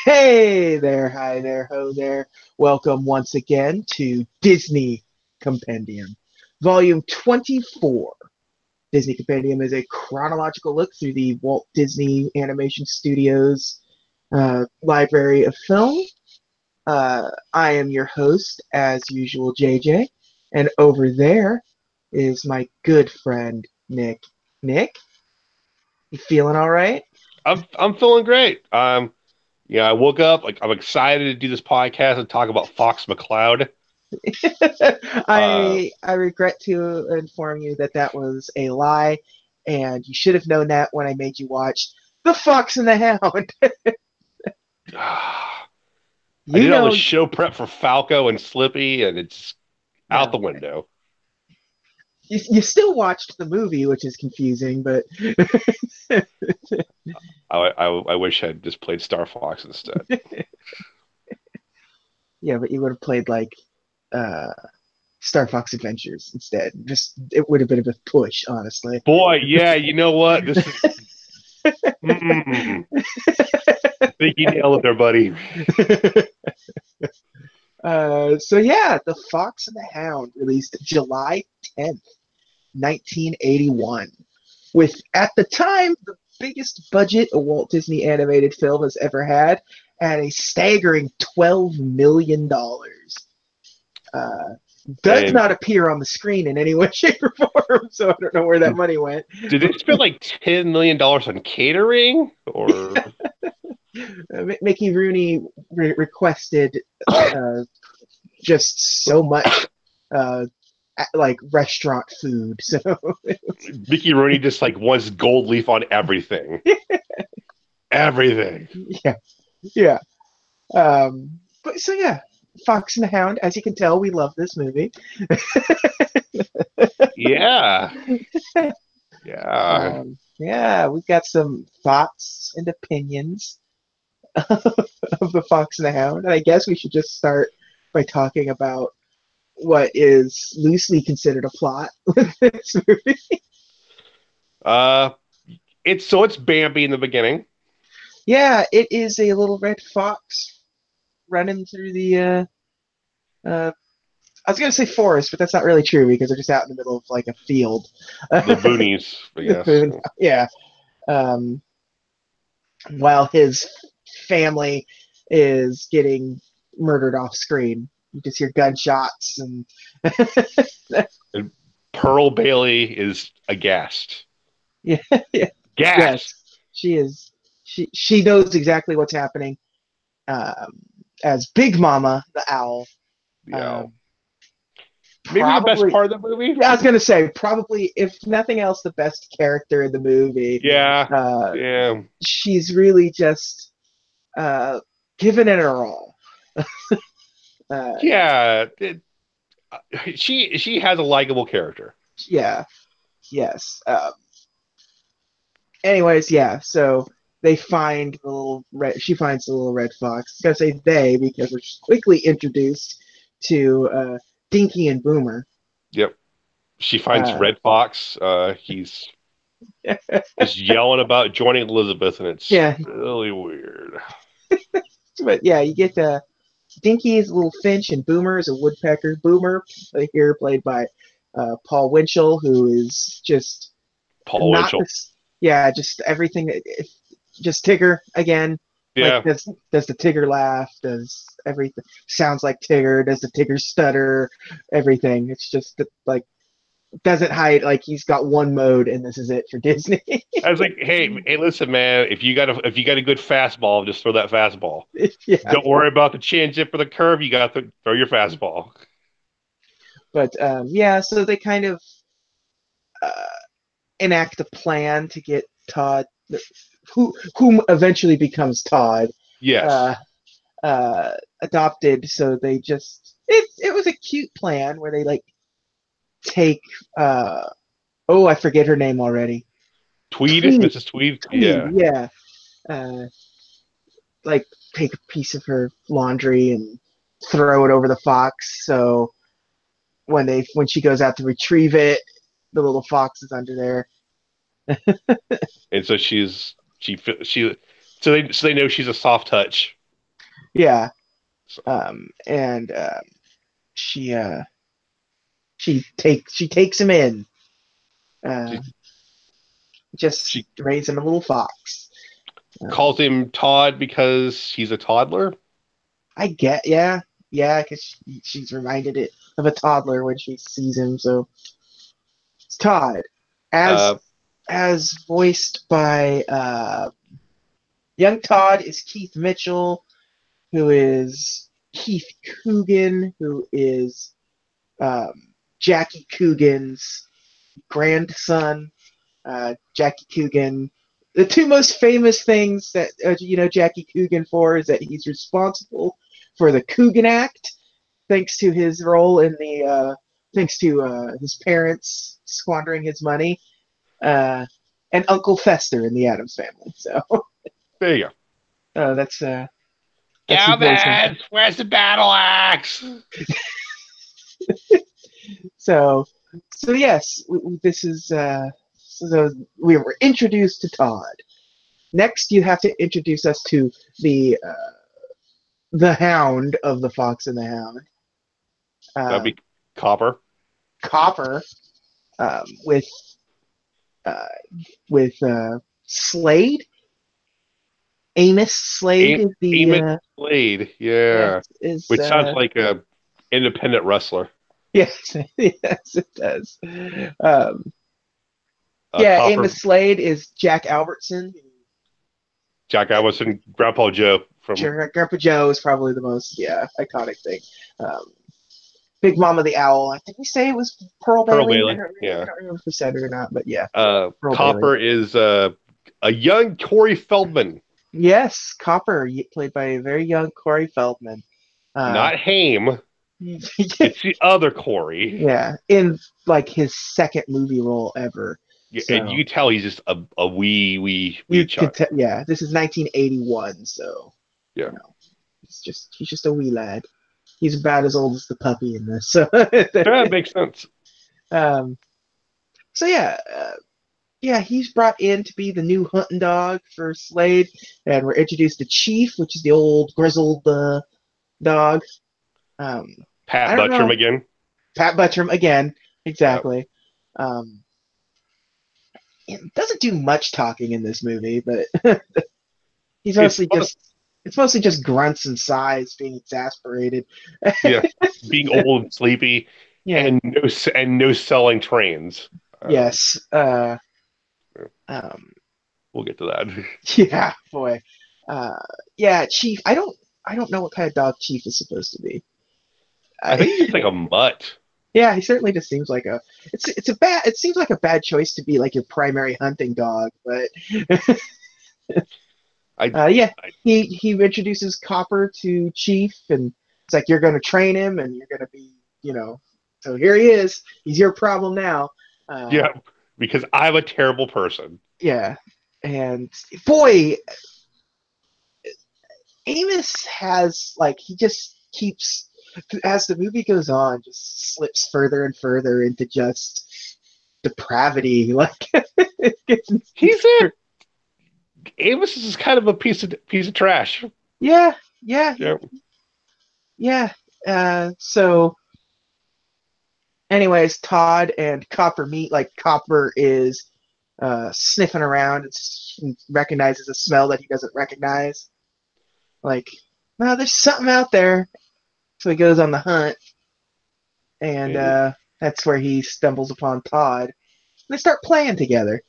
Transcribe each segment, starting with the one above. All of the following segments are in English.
Hey there, hi there, ho there. Welcome once again to Disney Compendium, Volume 24. Disney Compendium is a chronological look through the Walt Disney Animation Studios library of film. I am your host, as usual, JJ, and over there is my good friend, Nick. Nick, you feeling all right? I'm feeling great. I woke up like I'm excited to do this podcast and talk about Fox McCloud. Uh, I regret to inform you that that was a lie, and you should have known that when I made you watch The Fox and the Hound. I You did all the know, show prep for Falco and Slippy, and it's out no, the window. you still watched the movie, which is confusing, but I wish I'd just played Star Fox instead. yeah, but you would have played like uh, Star Fox Adventures instead. Just it would have been a bit push, honestly. Boy, yeah, you know what? This is. Mm, I think you nailed it there, buddy. So yeah, The Fox and the Hound released July 10th, 1981, with at the time the biggest budget a Walt Disney animated film has ever had, at a staggering $12 million. Uh, does And not appear on the screen in any way, shape, or form, so I don't know where that money went. did they spend like $10 million on catering, or Mickey Rooney requested uh, just so much uh, like restaurant food. So Mickey Rooney just like wants gold leaf on everything? Everything. yeah, yeah. But so yeah, Fox and the Hound. As you can tell, we love this movie. Yeah. Yeah. Yeah, we've got some thoughts and opinions of the Fox and the Hound, and I guess we should just start by talking about what is loosely considered a plot with this movie. Uh, it's Bambi in the beginning. Yeah, it is a little red fox running through the uh, I was gonna say forest, but that's not really true because they're just out in the middle of like a field. The boonies, I guess. Yeah. Um, while his family is getting murdered off screen. You just hear gunshots and And Pearl Bailey is aghast. yeah, yeah, Gas. yes, she is. She knows exactly what's happening. Um, as Big Mama the owl, Yeah. um, Maybe the best probably. part of the movie. Yeah, I was gonna say probably, if nothing else, the best character in the movie. Yeah. Uh, Yeah. she's really just uh, giving it her all. Uh, Yeah. She has a likable character. yeah, yes. Anyways, yeah. So they find the little red. She finds the little red fox. I gotta say they because we're quickly introduced to Dinky and Boomer. Yep. She finds Uh, Red Fox. He's just yelling about joining Elizabeth, and it's yeah, really weird. but yeah, you get Dinky is a little finch and Boomer is a woodpecker. Boomer here played by Paul Winchell, who is just Paul not Winchell. this. Yeah, just everything. Just Tigger again. Like Yeah. does the Tigger laugh? Does everything sounds like Tigger? Does the Tigger stutter? Everything. It's just like doesn't hide. Like he's got one mode, and this is it for Disney. I was like, hey, listen, man. If you got a good fastball, just throw that fastball. Yeah, Don't worry about the changeup or the curve. You got to throw your fastball. but yeah. So they kind of uh, enact a plan to get Todd, whom eventually becomes Todd, Yes. uh, adopted. So they just it was a cute plan where they like take oh, I forget her name already. Tweed, Tweed, Mrs. Tweed. Tweed, Yeah. yeah. Uh, like take a piece of her laundry and throw it over the fox. So when she goes out to retrieve it, the little fox is under there. And so she so they know she's a soft touch. Yeah. So And she she takes him in. Uh, she just she raise him a little fox. calls him Todd because he's a toddler. I get, yeah, yeah, because she's reminded it of a toddler when she sees him. So it's Todd, as Uh, as voiced by young Todd is Keith Mitchell, who is Keith Coogan, who is Jackie Coogan's grandson. Jackie Coogan. The two most famous things that you know Jackie Coogan for is that he's responsible for the Coogan Act, thanks to his role in the thanks to his parents squandering his money, uh, and Uncle Fester in the Addams Family. So there you go. that's who voiced him. Gomez, where's the battle axe? So so yes, this is so we were introduced to Todd. Next, you have to introduce us to the Hound of the Fox and the Hound, That'd uh, be Copper. Copper, with uh, with Slade. Amos Slade A is the Amos Slade, yes yeah. is Which sounds like a independent wrestler. yes yes it does. Um, yeah, Copper, Amos Slade is Jack Albertson. Jack Allison, Grandpa Joe from Grandpa Joe is probably the most iconic thing. Um, Big Mama the Owl. I think we say it was Pearl Pearl Bailey. Bailey. I Yeah. don't remember if we said it or not, but yeah, Pearl Bailey. Copper is a young Corey Feldman, Yes, Copper, played by a very young Corey Feldman. Uh, not Haim. It's the other Corey. yeah, in like his second movie role ever. Yeah, and So you can tell he's just a wee you could, chuck. yeah, this is 1981, so Yeah. you know, he's just a wee lad. He's about as old as the puppy in this. So, That makes sense. um, so yeah, yeah, he's brought in to be the new hunting dog for Slade, and we're introduced to Chief, which is the old grizzled dog. Um, I Pat don't Buttram know. again. Pat Buttram again, Yeah. exactly. Um, it doesn't do much talking in this movie, but he's It's mostly just it's mostly just grunts and sighs, being exasperated. yeah, being old and sleepy Yeah. and no selling trains. Um, Yes. Um, we'll get to that. yeah, boy. Uh, yeah, Chief. I don't know what kind of dog Chief is supposed to be. I think I, he's just like a mutt. yeah, he certainly just seems like a. It's a bad. It seems like a bad choice to be like your primary hunting dog, but I, yeah, I he introduces Copper to Chief, and it's like you're going to train him, and you're going to be, you know. So here he is. He's your problem now. Uh, yeah, because I'm a terrible person. yeah, and boy, Amos has like he just keeps as the movie goes on, just slips further and further into just depravity. Like it gets, He's it. Amos is kind of a piece of trash. yeah, yeah, Yeah, yeah. So anyways, Todd and Copper meet. Like Copper is sniffing around and recognizes a smell that he doesn't recognize. Like, well, there's something out there. So he goes on the hunt, and and that's where he stumbles upon Todd. And they start playing together,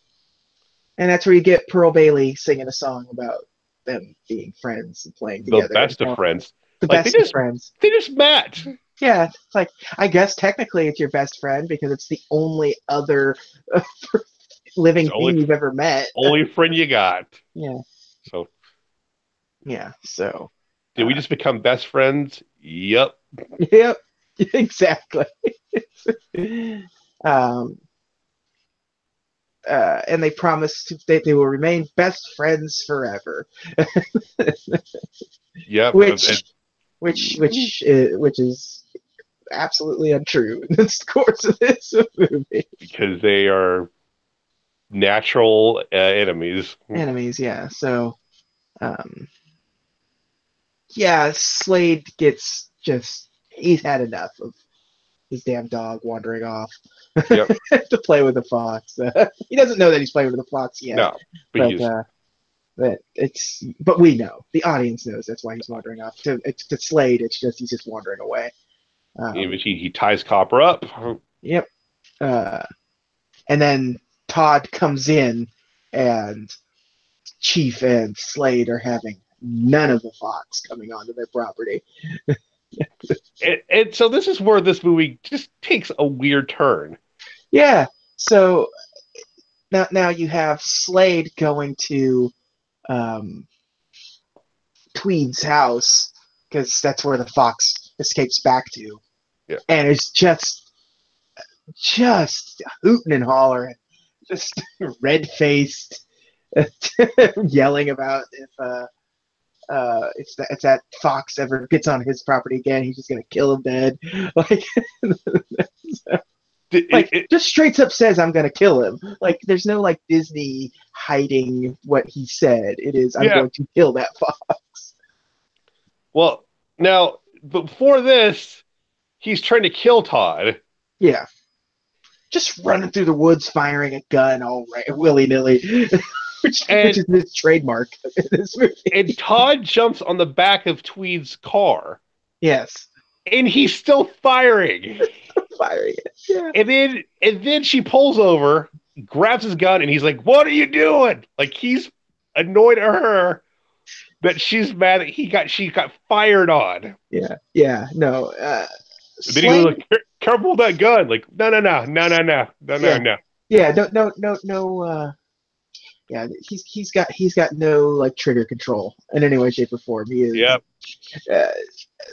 and that's where you get Pearl Bailey singing a song about them being friends and playing the together, and best of how friends. the Like best of friends. they just met. Yeah, it's like I guess technically it's your best friend because it's the only other It's living the thing you've ever met. only friend you got. Yeah, So yeah. So, did we just become best friends? Yep. yep, exactly. um, and they promise they will remain best friends forever, Yep. which which is absolutely untrue in the course of this movie. Because they are natural enemies. Enemies, yeah. So, um, yeah, Slade gets just he's had enough of his damn dog wandering off Yep. to play with a fox. He doesn't know that he's playing with a fox yet, No, but but he's but we know the audience knows that's why he's wandering off. To Slade, it's just he's just wandering away. in Um, which he ties Copper up. yep. Uh, and then Todd comes in, and Chief and Slade are having none of the fox coming onto their property. And so this is where this movie just takes a weird turn. Yeah. So now you have Slade going to um, Tweed's house because that's where the fox escapes back to, Yeah. and it's just hooting and hollering, just red faced, yelling about if that fox ever gets on his property again, he's just gonna kill him dead. Like, just straight up says I'm gonna kill him. Like, there's no like Disney hiding what he said. It is I'm Yeah. going to kill that fox. Well, now before this, he's trying to kill Todd. Yeah, just running through the woods, firing a gun all right, willy nilly, which And is his trademark in this movie. Todd jumps on the back of Tweed's car, Yes, and he's still firing. firing it. Yeah, And then she pulls over, grabs his gun, and he's like, "What are you doing?" Like he's annoyed at her that she's mad that she got fired on. yeah. No, And then he goes Slade. like, "Careful with that gun!" Like, no, no, no, no, no, no, no, no, Yeah, no. yeah. No, no, no, no. Yeah, he's got no like trigger control in any way, shape, or form. He is Yep. uh,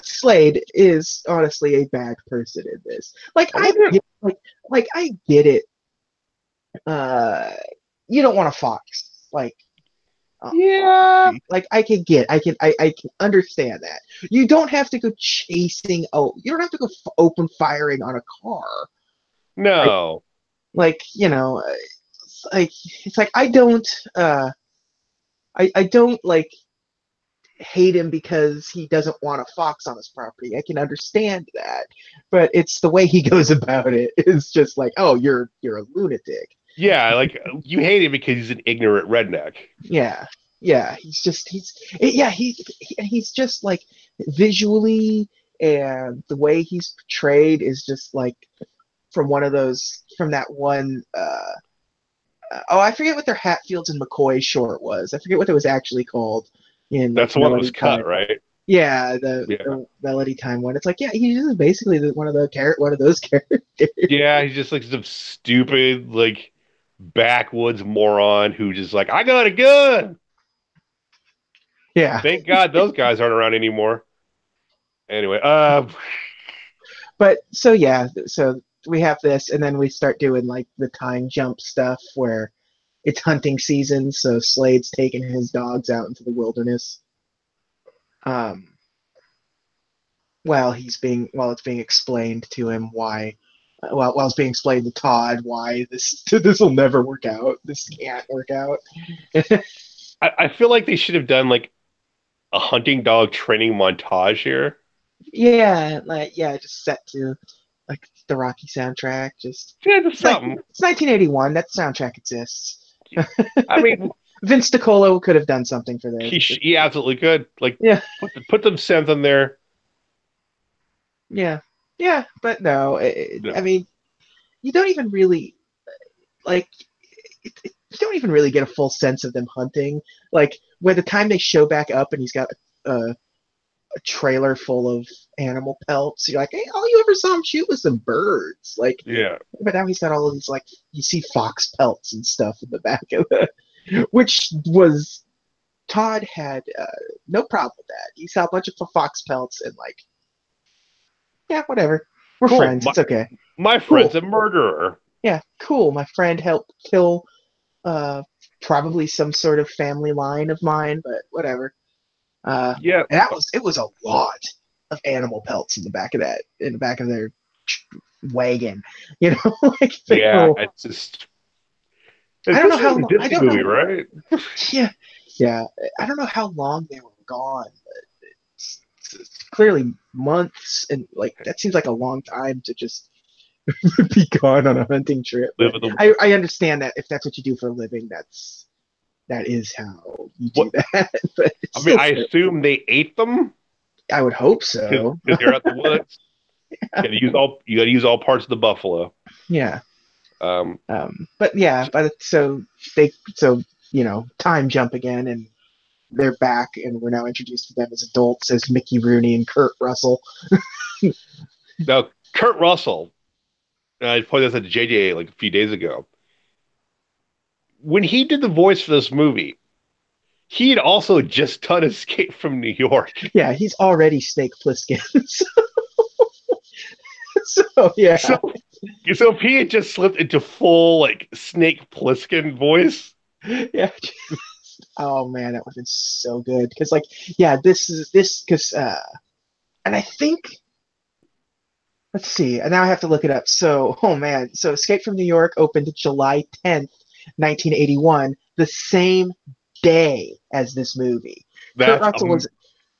Slade is honestly a bad person in this. Like I wonder. I get it. Uh, you don't want a fox. Uh, Yeah. like I can understand that. You don't have to go chasing. Oh, you don't have to go open firing on a car. Like No. like it's like I don't like hate him because he doesn't want a fox on his property. I can understand that, but it's the way he goes about it is just like, oh, you're a lunatic. Yeah, like you hate him because he's an ignorant redneck. Yeah, yeah. He's just like visually, and the way he's portrayed is just like from that one. Oh, I forget what their Hatfields and McCoy short was. I forget what it was actually called in like That's the one that was Melody cut, Time. right? Yeah, the, Yeah. the Melody Time one. It's like, yeah, he's just basically one of those characters. Yeah, he's just like some stupid, like backwoods moron who just like, I got a gun. Yeah, Thank God those guys aren't around anymore. Anyway, but so yeah, so we have this, and then we start doing like the time jump stuff where it's hunting season, so Slade's taking his dogs out into the wilderness. Um, while it's being explained to him why, while it's being explained to Todd why this will never work out. This can't work out. I feel like they should have done like a hunting dog training montage here. Yeah, just set to like the Rocky soundtrack. Just Yeah, just it's like something. it's 1981. That soundtrack exists. I mean, Vince DiColo could have done something for this. he absolutely could. Like, Yeah, put some sense in there. yeah, but no. I No. mean, you don't even really like. You don't even really get a full sense of them hunting. Like by the time they show back up and he's got a trailer full of animal pelts, you're like, hey, all you ever saw him shoot was some birds. Like, Yeah. but now he's got all of these like you see fox pelts and stuff in the back of it, which was Todd had no problem with that. He saw a bunch of fox pelts and like, yeah, whatever. We're Cool. friends. It's okay. My friend's Cool. a murderer. Yeah, cool. My friend helped kill uh, probably some sort of family line of mine, but whatever. Yeah. And it was a lot of animal pelts in the back of their wagon. You know, like Yeah. It's just I don't this know is how a long. I Disney don't movie, know. right? Yeah, yeah. I don't know how long they were gone. clearly months, and like that seems like a long time to just be gone on a hunting trip. Live But with the I understand that if that's what you do for a living, that is how you do what? that. But it's I mean, still, I assume they ate them I would hope because so. they're at the woods. You got to use all parts of the buffalo. Yeah. Um, But yeah, so time jump again, and they're back, and we're now introduced to them as adults as Mickey Rooney and Kurt Russell. Now, Kurt Russell, I pointed this out to JJ like a few days ago. When he did the voice for this movie, he had also just done Escape from New York. Yeah, he's already Snake Plissken. So yeah, So, so if he had just slipped into full like Snake Plissken voice, yeah. Oh man, that would have been so good. Because like, yeah, this because and I think let's see. And now I have to look it up. So, oh man, so Escape from New York opened July 10th, 1981, the same day as this movie. Kurt that's Russell was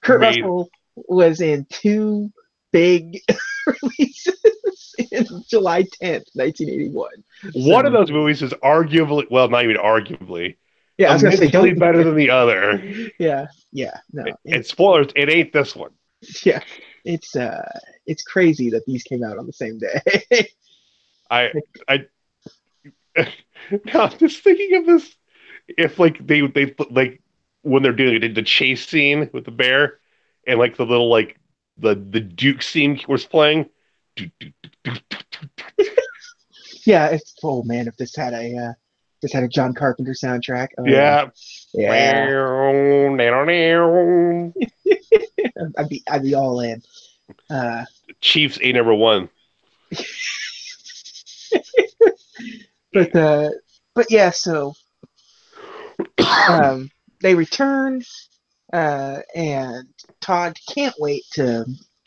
Kurt amazing. Russell was in two big releases in July 10th, 1981. One of So those movies is arguably, well, not even arguably, yeah, I was gonna say immensely don't. better than the other. Yeah, yeah, no, And spoilers, it ain't this one. yeah, it's crazy that these came out on the same day. I, I, now just thinking of this, if like they put like when they're doing the chase scene with the bear, and like the little like the Duke scene was playing. Yeah, it's oh man, if this had a John Carpenter soundtrack, oh yeah, Yeah. yeah, I'd be all in. Uh, Chiefs a number one. but but yeah, so um, they return, and Todd can't wait to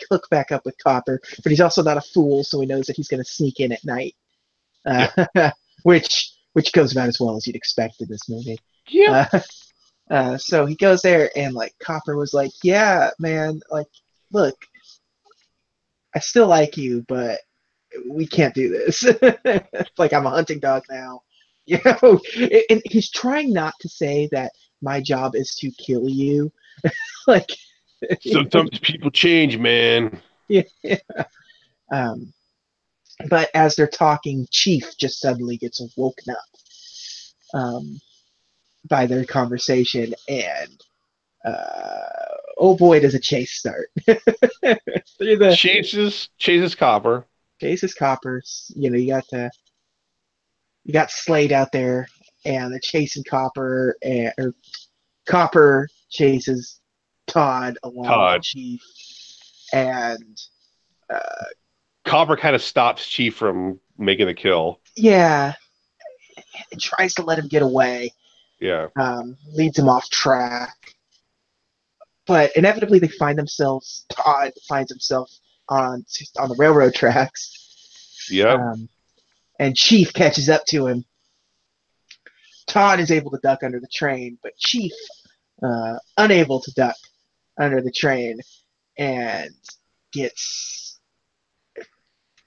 hook back up with Copper, but he's also not a fool, so he knows that he's going to sneak in at night, Yeah. which goes about as well as you'd expect in this movie. Yep. So he goes there, and like Copper was like, "Yeah, man, like, look, I still like you, but we can't do this. Like I'm a hunting dog now." You know, and he's trying not to say that my job is to kill you. Like, Sometimes people change, man. yeah. Um, but as they're talking, Chief just suddenly gets woken up by their conversation, and oh boy, does a chase start through the Chases Copper. chases coppers. You got Slade out there, and they're chasing Copper, or Copper chases Todd along with Todd. Chief, and uh, Copper kind of stops Chief from making the kill. yeah, and tries to let him get away. Yeah. Leads him off track, but inevitably they find themselves. Todd finds himself on the railroad tracks, Yep. and Chief catches up to him. Todd is able to duck under the train, but Chief unable to duck under the train and gets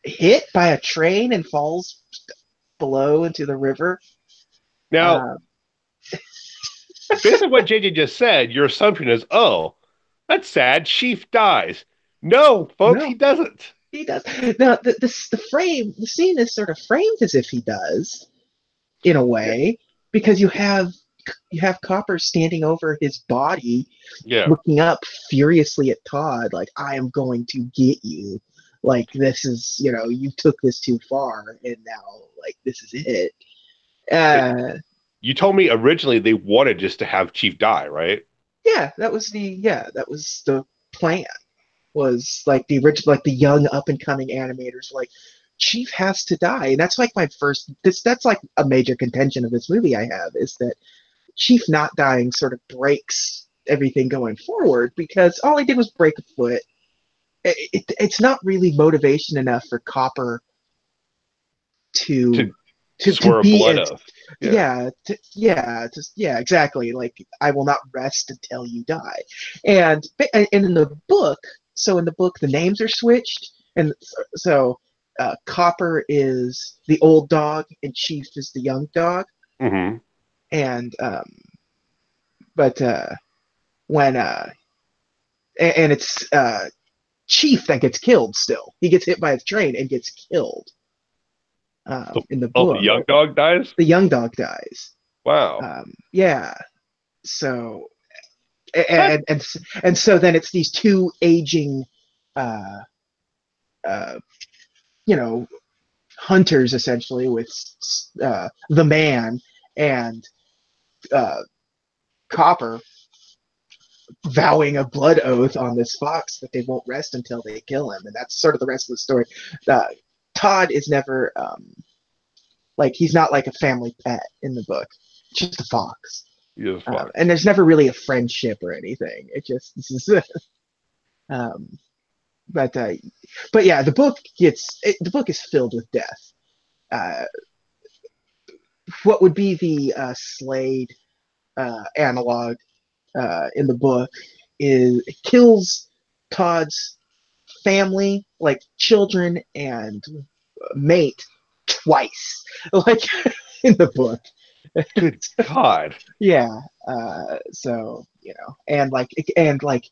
hit by a train and falls below into the river. Now, Uh, based on what JJ just said, your assumption is, oh, that's sad. Chief dies. No, folks, no, he doesn't. he does. Now, the scene is sort of framed as if he does, in a Yeah. way, because you have Copper standing over his body, Yeah. looking up furiously at Todd, like, I am going to get you. Like, this is, you took this too far, and now, like, this is it. Uh, You told me originally they wanted just to have Chief die, right? that was the plan. Was like the original, like the young up and coming animators were like, Chief has to die, and that's like my first. That's like a major contention of this movie I have, is that Chief not dying sort of breaks everything going forward, because all he did was break a foot. It's not really motivation enough for Copper to To to Swear a be blood it. oath. Yeah. Yeah, exactly. Like I will not rest until you die. And in the book, so in the book the names are switched, and so Copper is the old dog and Chief is the young dog. Hmm. And but when and it's Chief that gets killed. Still, he gets hit by a train and gets killed So, in the oh, the book. young dog dies? The young dog dies. Wow. Yeah. So That, and and and so then it's these two aging, uh, uh, you know, hunters essentially with the man and uh, Copper vowing a blood oath on this fox that they won't rest until they kill him, and that's sort of the rest of the story. Uh, Todd is never like he's not like a family pet in the book, just a fox. yes, fuck. And there's never really a friendship or anything. It just this is, um, but uh, but yeah, the book is filled with death. Uh, what would be the Slade analog in the book is it kills Todd's family, like children and mate, twice, like in the book. Good God. Yeah. So and like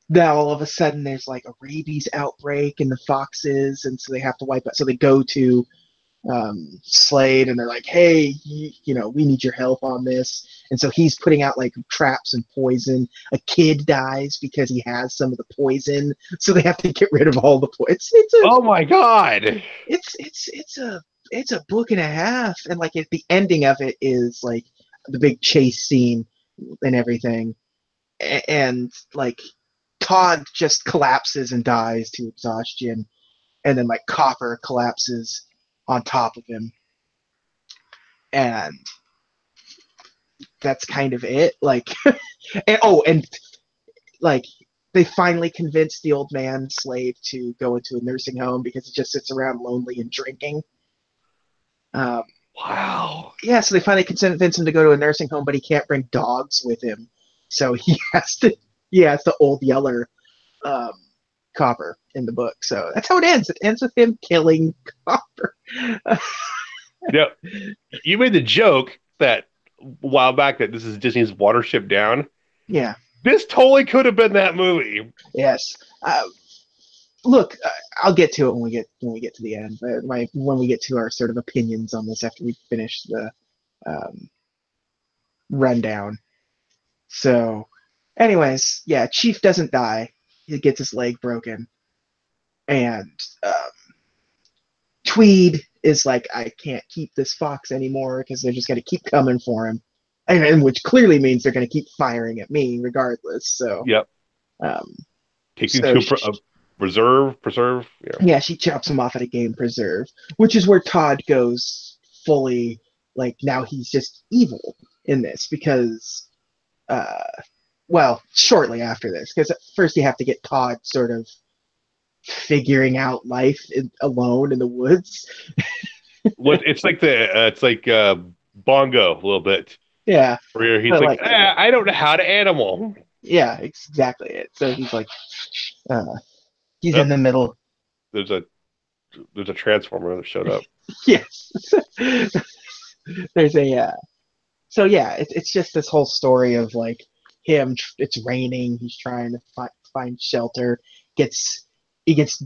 now all of a sudden there's like a rabies outbreak in the foxes, and so they have to wipe out. So they go to Slade and they're like, hey, we need your help on this. And so he's putting out like traps and poison. A kid dies because he has some of the poison, so they have to get rid of all the poison. Oh my God. It's a book and a half, and like the ending of it is like the big chase scene and everything, and like Todd just collapses and dies to exhaustion, and then like Copper collapses on top of him, and that's kind of it. Like, and like they finally convinced the old man Slade to go into a nursing home because he just sits around lonely and drinking. Um, Wow. yeah, so they finally convince him to go to a nursing home, but he can't bring dogs with him, so he has to old yeller um, Copper in the book. So that's how it ends. It ends with him killing Copper. Now, you made the joke that a while back that this is Disney's Watership Down. Yeah. This totally could have been that movie. Yes. Look, I'll get to it when we get to the end. When we get to our sort of opinions on this after we finish the um, rundown. So, anyways, yeah, Chief doesn't die. He gets his leg broken, and Tweed is like, I can't keep this fox anymore because they're just going to keep coming for him, and which clearly means they're going to keep firing at me regardless. So, Yep. um, Takes him so to a preserve. Yeah. yeah, she chops him off at a game preserve, which is where Todd goes fully like now he's just evil in this because, uh, well, shortly after this, because first you have to get Todd sort of figuring out life alone in the woods. What it's like Bongo a little bit, Yeah, where he's but like, like, I don't know how to animal. yeah, exactly it. So he's like, uh, he's Oh, in the middle. there's a there's a transformer that showed up. Yes, there's a so yeah, it's just this whole story of like him. It's raining. He's trying to find shelter. Gets he gets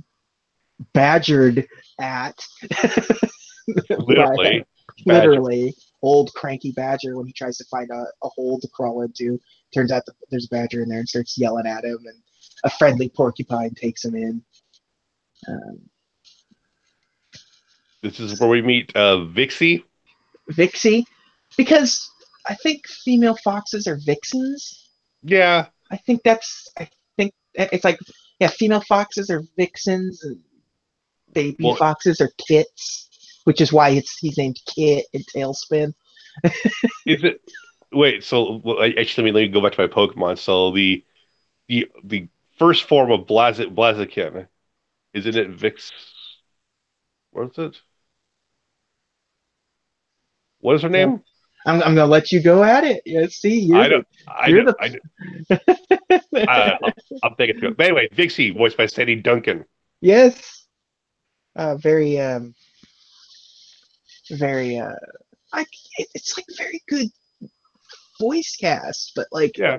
badgered at by Literally, badger. literally old cranky badger when he tries to find a hole to crawl into. Turns out there's a badger in there and starts yelling at him, and a friendly porcupine takes him in. Um, This is where we meet Vixie. Vixie, because I think female foxes are vixens. Yeah, I think it's like yeah, female foxes are vixens and baby well, foxes are kits, which is why he's named Kit in Tailspin. is it? Wait, so well, actually, let me go back to my Pokemon. So the first form of Blaziken, isn't it Vix? What is it? What is her So name? I'm gonna let you go at it. Yeah, see, I don't. I you're don't. the I don't. I'll think it's good. But anyway, Vixie, voiced by Sandy Duncan. yes, very very like it's like very good voice cast, but like Yeah,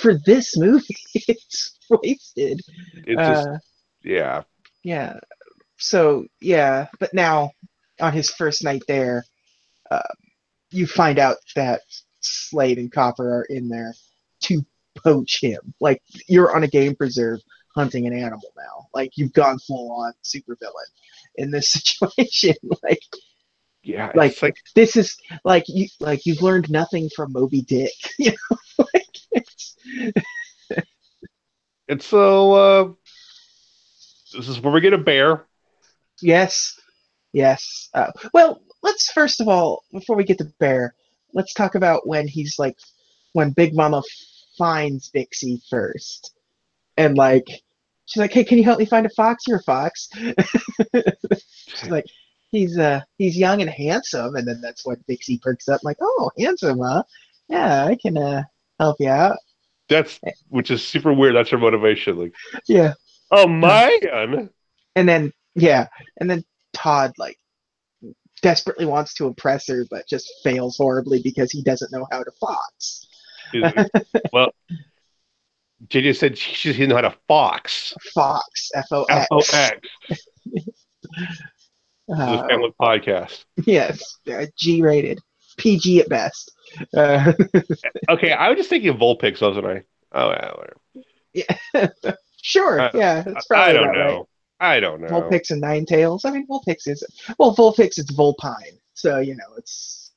for this movie, it's wasted. it's just Uh, yeah. yeah. So yeah, but now on his first night there, uh, you find out that Slade and Copper are in there to poach him. Like you're on a game preserve hunting an animal now. Like you've gone full on supervillain in this situation. Yeah, Like it's like this is like you've learned nothing from Moby Dick. You know, like it's, it's so. This is where we get a bear. yes, yes. Well, let's first of all, before we get to Bear, let's talk about when he's like when Big Mama finds Dixie first, and like she's like, "Hey, can you help me find a fox? You're a fox." She's like, he's young and handsome," and then that's when Dixie perks up, like, "Oh, handsome, huh? Yeah, I can help you out." That's which is super weird. That's her motivation. Like, Yeah. oh man. And then yeah, and then Todd like desperately wants to impress her, but just fails horribly because he doesn't know how to fox. Well, JJ said she doesn't know how to fox. Fox, Fox. FOX. This is a Uh, family podcast. yes, G-rated, PG at best. Uh, Okay, I was just thinking of Vulpix, wasn't I? Oh, yeah, whatever. yeah, sure, I, yeah, that's I probably don't about right. know. I don't know. Vulpix and Ninetales. I mean, Vulpix is well, Vulpix is Vulpine, so you know it's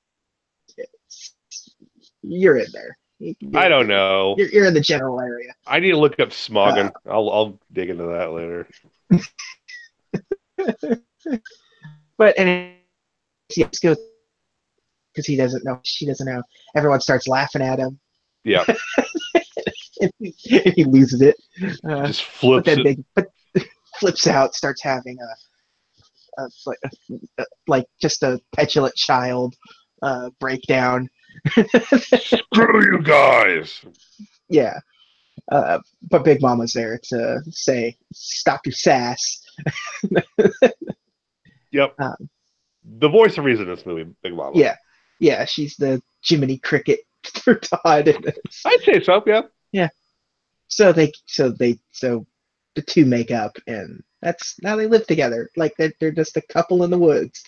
you're in there. I You're don't you're know. you're in the general area. I need to look up Uh, Smoggin. I'll dig into that later. but and he just goes because he doesn't know. She doesn't know. Everyone starts laughing at him, Yeah, and he loses it. just But flips then it. big, but flips out, starts having like just a petulant child breakdown. Screw you guys. Yeah, but Big Mama's there to say, "Stop your sass." Yep. um, The voice of reason in this movie, Big Mama. yeah, yeah, she's the Jiminy Cricket for Todd. I'd say so. Yeah. Yeah, so the two make up, and that's now they live together. Like they're just a couple in the woods.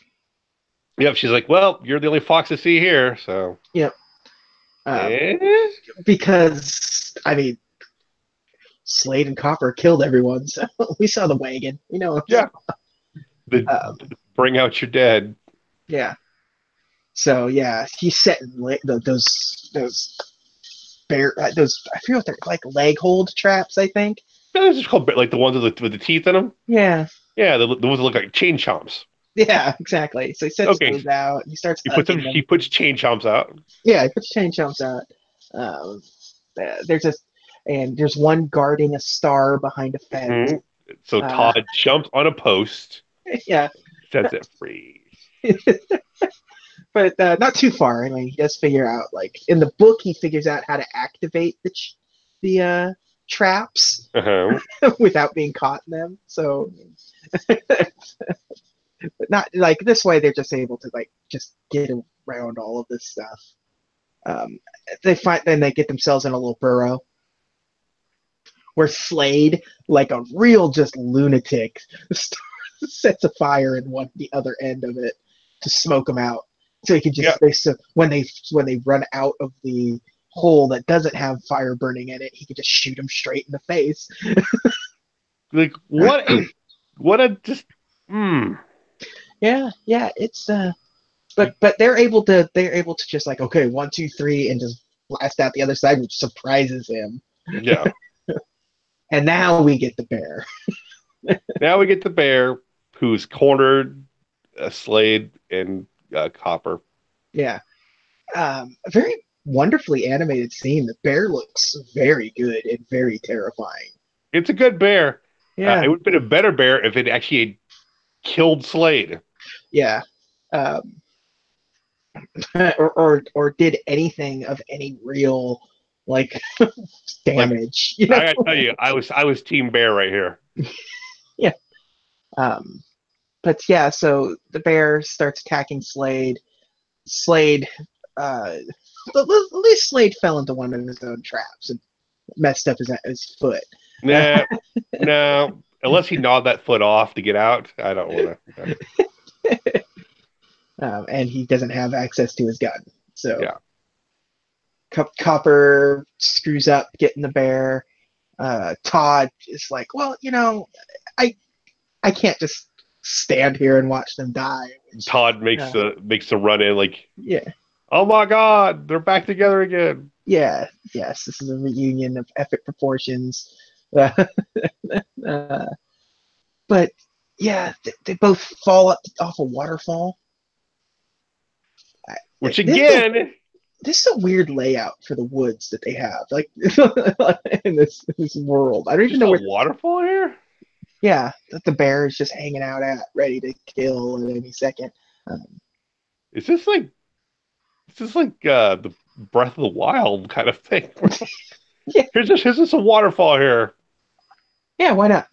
Yep. She's like, well, you're the only fox I see here, so. Yep. Um, Eh? because I mean, Slade and Copper killed everyone, so we saw the wagon. You know. Yeah. The Um, bring out your dead. yeah. So yeah, he's setting those bear those I forget what they're like leg hold traps. I think. No, this is called like the ones with the teeth in them. Yeah. Yeah, the ones that look like chain chomps. Yeah, exactly. So he sets Okay, those out. He starts he puts them. hugging He them. puts chain chomps out. Yeah, he puts chain chomps out. Um, there's a and there's one guarding a star behind a fence. Hmm. So Uh, Todd jumps on a post, yeah, sets it free. but not too far. I mean, he does figure out like in the book he figures out how to activate the traps Uh-huh. without being caught in them. So, but not like this way. They're just able to like just get around all of this stuff. Um, then they get themselves in a little burrow where Slade, like a real just lunatic, sets a fire in the other end of it to smoke them out. So he can Yeah, just so when they run out of the hole that doesn't have fire burning in it, he can just shoot them straight in the face. like what a just. Hmm. Yeah, yeah, it's but they're able to just like okay 1 2 3 and just blast out the other side, which surprises him. Yeah. And now we get the bear. Now we get the bear who's cornered Slade and Copper. Yeah, a very wonderfully animated scene. The bear looks very good and very terrifying. It's a good bear. Yeah, It would have been a better bear if it actually had killed Slade. yeah. Um, or did anything of any real like Like damage, you I gotta know? tell you, I was Team Bear right here. Yeah. Um, but yeah, so the bear starts attacking Slade. Slade, at least Slade fell into one of his own traps and messed up his foot. Nah, no. Unless he gnawed that foot off to get out, I don't want to. And he doesn't have access to his gun. So Yeah, Copper screws up getting the bear. Todd is like, well, I I can't just stand here and watch them die. Which, Todd makes uh, the run in like, yeah, oh my God, they're back together again. yeah, yes, this is a reunion of epic proportions. Uh, uh, but yeah, they both fall up off a waterfall. Which This is a again, this is a weird layout for the woods that they have, like in this world. I don't even just know a where. waterfall here. Yeah, that the bear is just hanging out at, ready to kill at any second. Um, Is this like the Breath of the Wild kind of thing? yeah, Here's just a waterfall here. yeah, why not?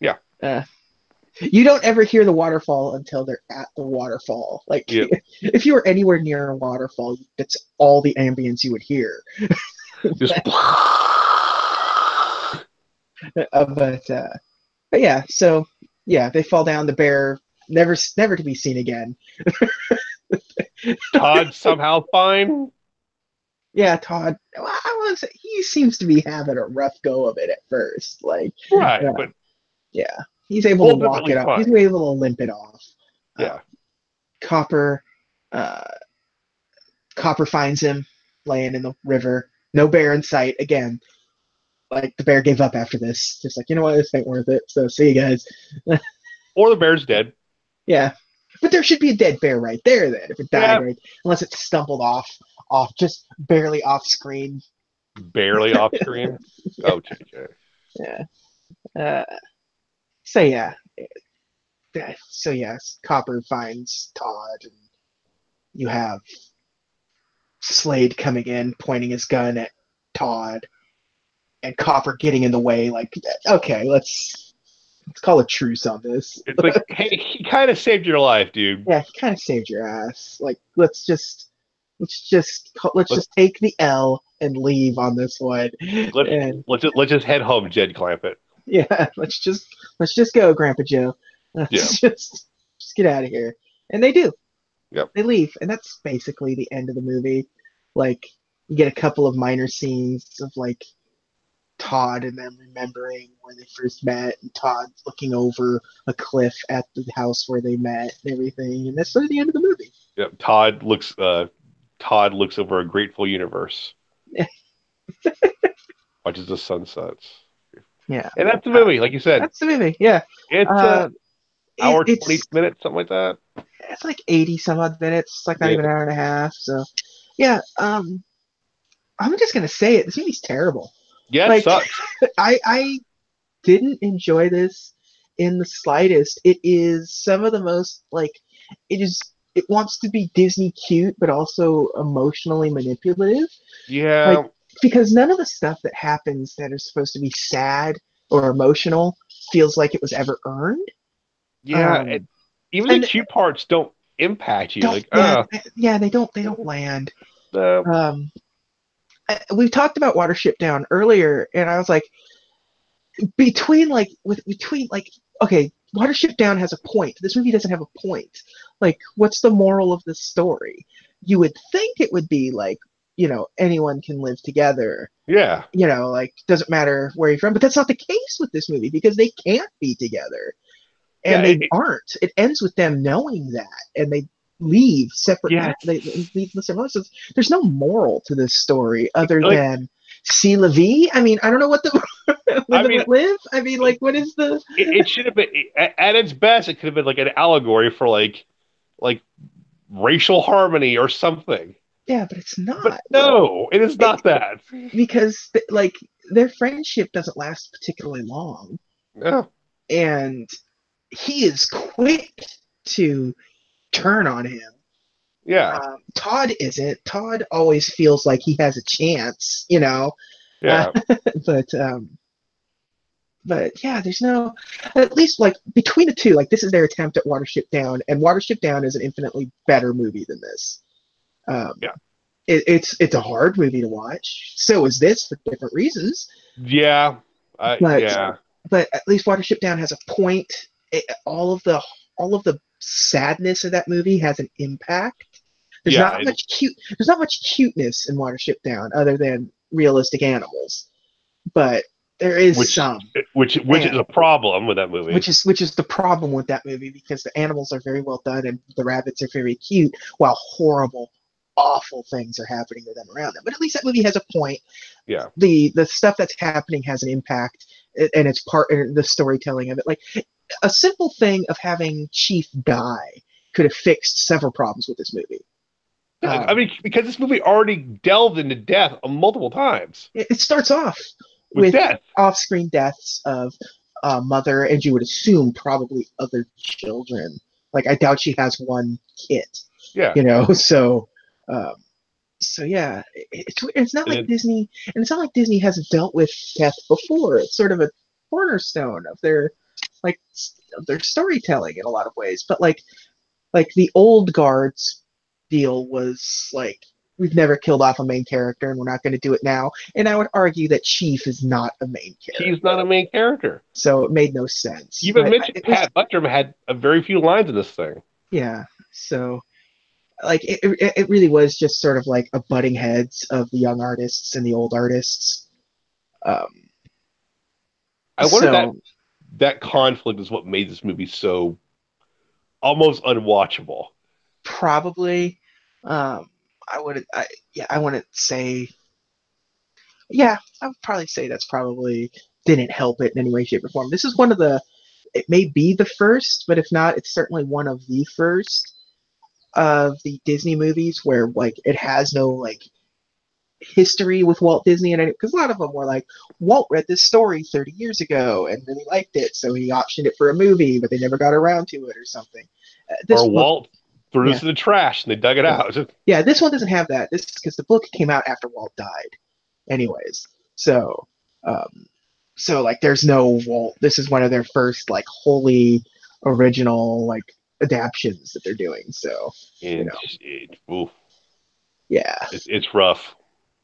Yeah, Uh, you don't ever hear the waterfall until they're at the waterfall. Like yeah. if you were anywhere near a waterfall, that's all the ambience you would hear. Just But yeah, so yeah, they fall down. The bear never to be seen again. Todd somehow fine. Yeah, Todd. Well, I want to say he seems to be having a rough go of it at first. Like, Right, uh, but yeah, he's able to walk ultimately it off. He's fine. able to limp it off. Uh, Yeah. Copper, uh, Copper finds him laying in the river. No bear in sight again. Like the bear gave up after this. Just like, you know what, this ain't worth it. So see you guys. Or the bear's dead. Yeah, but there should be a dead bear right there then if it died Yeah, right, unless it stumbled off just barely off screen. barely off screen. Oh, JJ. Yeah. Uh, so yeah, so yes, Copper finds Todd, and you have Slade coming in, pointing his gun at Todd, and Copper getting in the way. Like, okay, let's call a truce on this. It's like, hey, he kind of saved your life, dude. Yeah, he kind of saved your ass. Like, let's Let's just take the L and leave on this one. let's And let's just head home, Jed Clampett. yeah, let's just go, Grandpa Joe. Yeah. Let's get out of here. And they do. Yep. They leave, and that's basically the end of the movie. Like, you get a couple of minor scenes of like Todd and them remembering where they first met, and Todd looking over a cliff at the house where they met and everything, and that's sort of the end of the movie. Yep. Todd looks over a grateful universe, watches the sunsets. Yeah, And that's the movie, like you said. that's the movie. Yeah, It's uh, hour 20 it's minutes, something like that. it's like 80 some odd minutes. It's like not Yeah. even an hour and a half. So yeah, I'm just gonna say it. This movie's terrible. Yeah, it Like sucks. I didn't enjoy this in the slightest. It is some of the most like it is. It wants to be Disney cute, but also emotionally manipulative. Like Yeah. because none of the stuff that happens that is supposed to be sad or emotional feels like it was ever earned. Yeah. Um, Even the and cute parts don't impact you. don't Like, yeah yeah they don't land. no. Um, we talked about Watership Down earlier, and I was like, between like okay, Watership Down has a point. This movie doesn't have a point. Like, what's the moral of this story? You would think it would be like, anyone can live together. Yeah. Like doesn't matter where you're from, but that's not the case with this movie because they can't be together, Yeah. and they aren't. It ends with them knowing that, and they leave separate. Yeah. They leave the separate lives. There's no moral to this story other Like, than see la vie. I mean, I don't know what the live I and mean, let live. I mean, like, what is the? it should have been, at its best, it could have been like an allegory for like racial harmony or something. Yeah, but it's But not. no, it is It, not that. because like their friendship doesn't last particularly long, No. and he is quick to turn on him Yeah, Todd isn't. Todd always feels like he has a chance, you know. Uh, yeah, but but yeah, there's no, at least like between the two, like this is their attempt at Watership Down, and Watership Down is an infinitely better movie than this. Um, yeah, it's a hard movie to watch. So is this for different reasons, yeah. but Yeah, at least Watership Down has a point. All of the sadness of that movie has an impact. yeah. There's not much cuteness in Watership Down other than realistic animals, but there is Which, some, which is and a problem with that movie. which is the problem with that movie because the animals are very well done and the rabbits are very cute, while horrible, awful things are happening to them around them. But at least that movie has a point. Yeah, The stuff that's happening has an impact, and it's part of the storytelling of it. Like a simple thing of having Chief die could have fixed several problems with this movie. yeah. I mean, because this movie already delved into death multiple times It starts off with with death. off-screen deaths of mother, and you would assume probably other children. Like I doubt she has one kid, Yeah, you know. Um, so yeah, it's not and like then Disney, and it's not like Disney hasn't dealt with death before. It's sort of a cornerstone of their like of their storytelling in a lot of ways. But like the old guards deal was like we've never killed off a main character and we're not going to do it now. And I would argue that Chief is not a main he's character, not a main character. so it made no sense. Even But Mitch at least, Pat Buttram had a very few lines in this thing. yeah. So like it really was just sort of like a butting heads of the young artists and the old artists. Um, I wonder that so that conflict is what made this movie so almost unwatchable. probably, um, I wouldn't say, yeah, I would probably say that's probably didn't help it in any way, shape, or form. This is one of the, it may be the first, but if not, it's certainly one of the first of the Disney movies where like it has no like history with Walt Disney and because a lot of them were like Walt read this story 30 years ago and really liked it, so he optioned it for a movie, but they never got around to it or something. This Or book, Walt threw yeah, this in the trash and they dug it yeah, out. yeah, this one doesn't have that. This because the book came out after Walt died, anyways. So, um, so like, there's no Walt. This is one of their first like wholly original like adaptions that they're doing. So, you And know, oof, yeah, it's rough.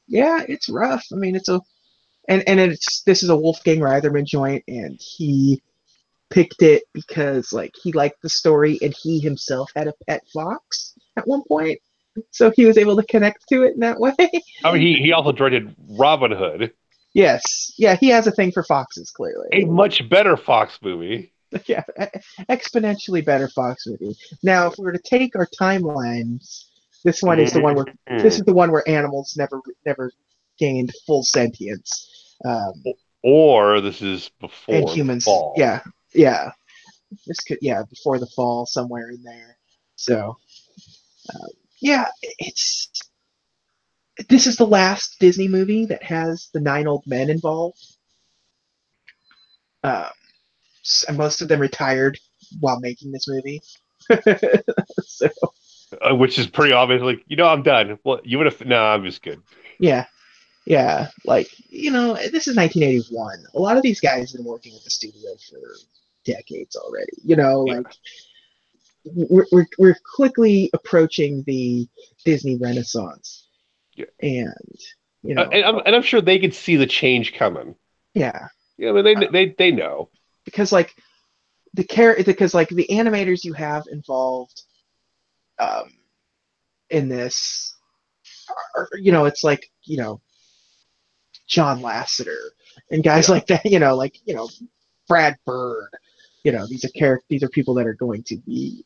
yeah, it's rough. I mean, it's a and it's this is a Wolfgang Reitherman joint, and he picked it because like he liked the story, and he himself had a pet fox at one point, so he was able to connect to it in that way. I mean, he also directed Robin Hood, Yes, yeah, he has a thing for foxes, clearly. a much better Fox movie. Yeah, exponentially better fox movie. Now, if we were to take our timelines, this one is the one where this Mhm. is the one where animals never gained full sentience. Or this is And before the humans, fall. yeah, yeah, this could, yeah, before the fall, somewhere in there. So, yeah, it's this is the last Disney movie that has the nine old men involved. Um, and most of them retired while making this movie. So, Which is pretty obvious. Like, I'm done. Well, you would have. No, I'm just good. yeah, yeah, like this is 1981. A lot of these guys have been working at the studio for decades already. Yeah, Like we're quickly approaching the Disney Renaissance, yeah. and you Uh, know, and I'm and I'm sure they could see the change coming. yeah, Yeah, I mean, uh, they know. because like because like the animators you have involved um, in this it's like John Lasseter and guys Yeah, like that. Brad Bird. These are people that are going to be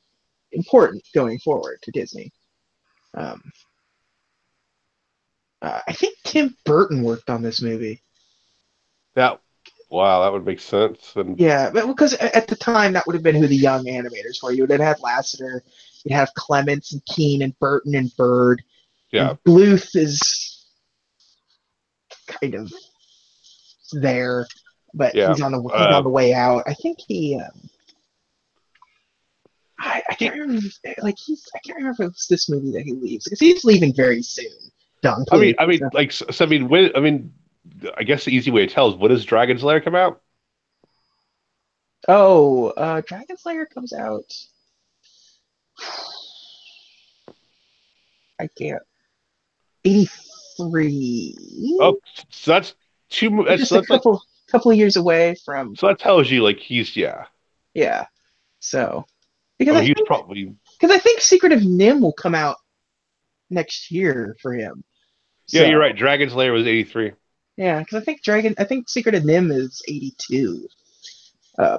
important going forward to Disney. Um, I think Tim Burton worked on this movie. that wow, that would make sense. And Yeah, but because at the time that would have been who the young animators were. You would have had Lasseter, you'd have Clements and Keane and Burton and Bird, yeah, and Bluth is kind of there, but yeah. he's on Uh, the way out. I think I can't He, remember. I can't remember if it was this movie that he leaves because he's leaving very soon. Don Bluth. So. I guess the easy way to tell is when does Dragon's Lair come out? Oh, Dragon Slayer comes out. I can't. 83. Oh, so that's We're just a that's like couple of years away from. so that tells you like he's yeah. Yeah. So I because mean, he was probably I think Secret of Nim will come out next year for him. yeah. You're So right. Dragon's Lair was 83. yeah, because I think Secret of Nim is 82.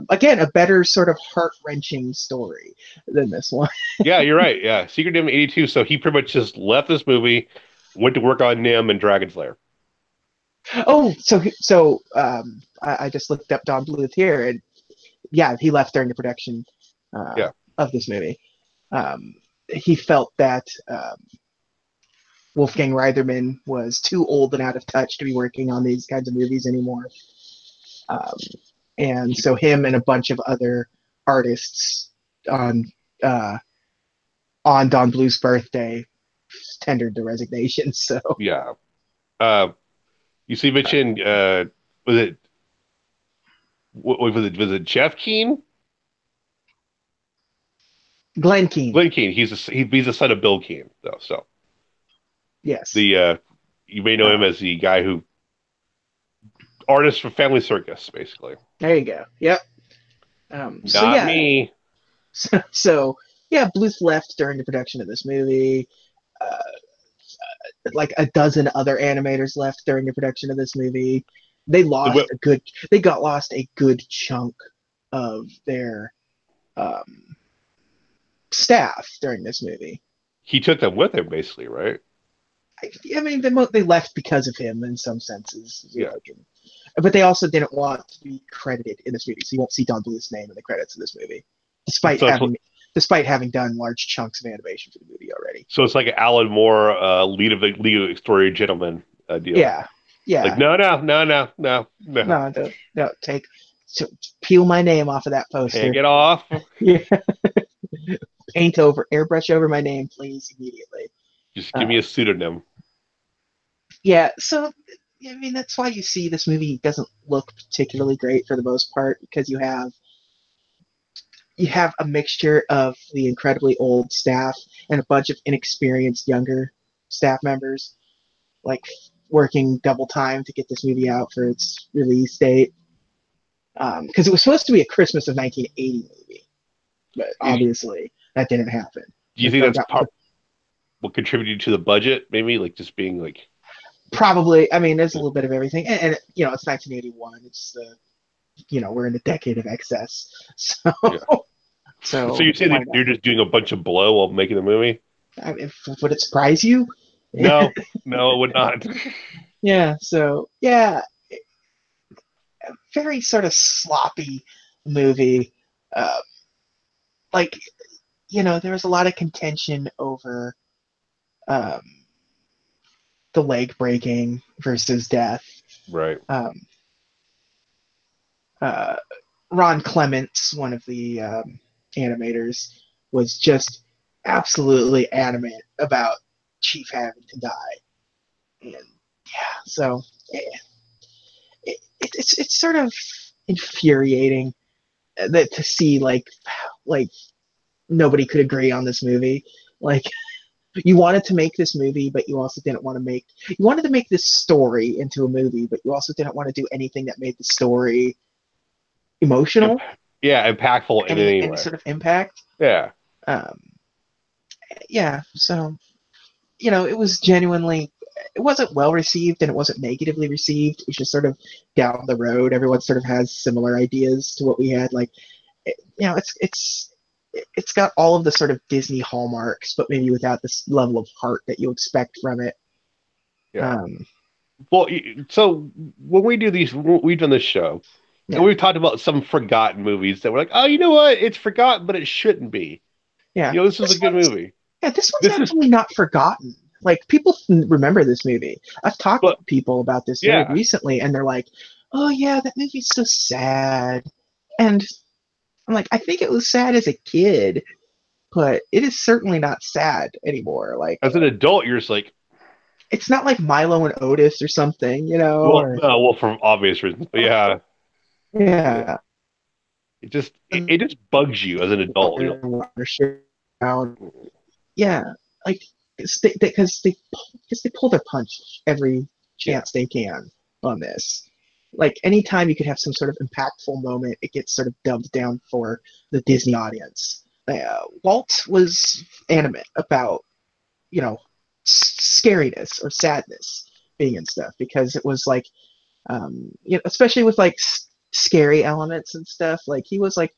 Again, a better sort of heart wrenching story than this one. Yeah, you're right. Yeah, Secret Nim 82. So he pretty much just left this movie, went to work on Nim and Dragon's Lair. Oh, I just looked up Don Bluth here, and yeah, he left during the production Yeah. of this movie. He felt that Wolfgang Reitherman was too old and out of touch to be working on these kinds of movies anymore. Um, and so him and a bunch of other artists on uh, on Don Bluth's birthday tendered the resignation. So Yeah. Uh, you mentioned was it was it Jeff Keen? Glenn Keane, Glenn Keane. He's the son of Bill Keane though. So yes, the you may know him uh, as the guy who artist for Family Circus, basically. there you go. Yep. So Not yeah, me. so yeah, Bluth left during the production of this movie. Uh, like a dozen other animators left during the production of this movie. They The lost whip, a good. They got lost a good chunk of their um, staff during this movie. he took them with him, basically, right? I mean, they left because of him in some senses, Yeah. but they also didn't want to be credited in this movie, so you won't see Don Bluth's name in the credits of this movie, despite So it's despite having done large chunks of animation for the movie already. so it's like an Alan Moore lead of the story gentleman deal. Yeah, Like yeah. no, No, don't take. So peel my name off of that take poster. it off. Yeah, paint over, airbrush over my name, please, immediately. Just give me a Um, pseudonym. yeah, so I mean that's why you see this movie doesn't look particularly great for the most part because you have a mixture of the incredibly old staff and a bunch of inexperienced younger staff members, like working double time to get this movie out for its release date. Because it was supposed to be a Christmas of 1980 movie, but Do obviously that didn't happen. you think that's what contributed to the budget? Maybe like just being like Probably, I mean, there's a little bit of everything, and it's 1981. It's we're in a decade of excess, so yeah. So so you say why that not? they're just doing a bunch of blow while making the movie? I mean, would it surprise you? No, no, it would not. Yeah, so yeah, very sort of sloppy movie. Uh, like there was a lot of contention over um, the leg breaking versus death. Right. Um, uh, Ron Clements, one of the animators, was just absolutely adamant about Chief having to die, and yeah, so it's sort of infuriating that to see like nobody could agree on this movie. Like you wanted to make this movie, but you also didn't want to make you wanted to make this story into a movie, but you also didn't want to do anything that made the story Imp emotional, yeah, impactful in any any way. sort of impact. Yeah. Um, yeah, so it was genuinely it wasn't well received and it wasn't negatively received. It was just sort of down the road. Everyone sort of has similar ideas to what we had. Like it's got all of the sort of Disney hallmarks, but maybe without this level of heart that you expect from it. Yeah. Um, Well, so when we do these, we've done this show, and yeah, we've talked about some forgotten movies that we're like, oh, you know what? It's forgotten, but it shouldn't be. yeah. This is a This good one's movie. this one's This is, actually not forgotten. Like people remember this movie. I've talked but to people about this very yeah, recently, and they're like, "Oh yeah, that movie's so sad." And I'm like, I think it was sad as a kid. but it is certainly not sad anymore. Like As an adult, you're just like, it's not like Milo and Otis or something, well, or no, well, from obvious reasons, but yeah, yeah. yeah, It just bugs you as an adult. You're yeah, like because they pull their punch every yeah, chance they can on this. Like anytime you could have some sort of impactful moment, it gets sort of dubbed down for the Disney audience. Walt was animate about scariness or sadness being in stuff because it was like especially with like scary elements and stuff. Like he was like,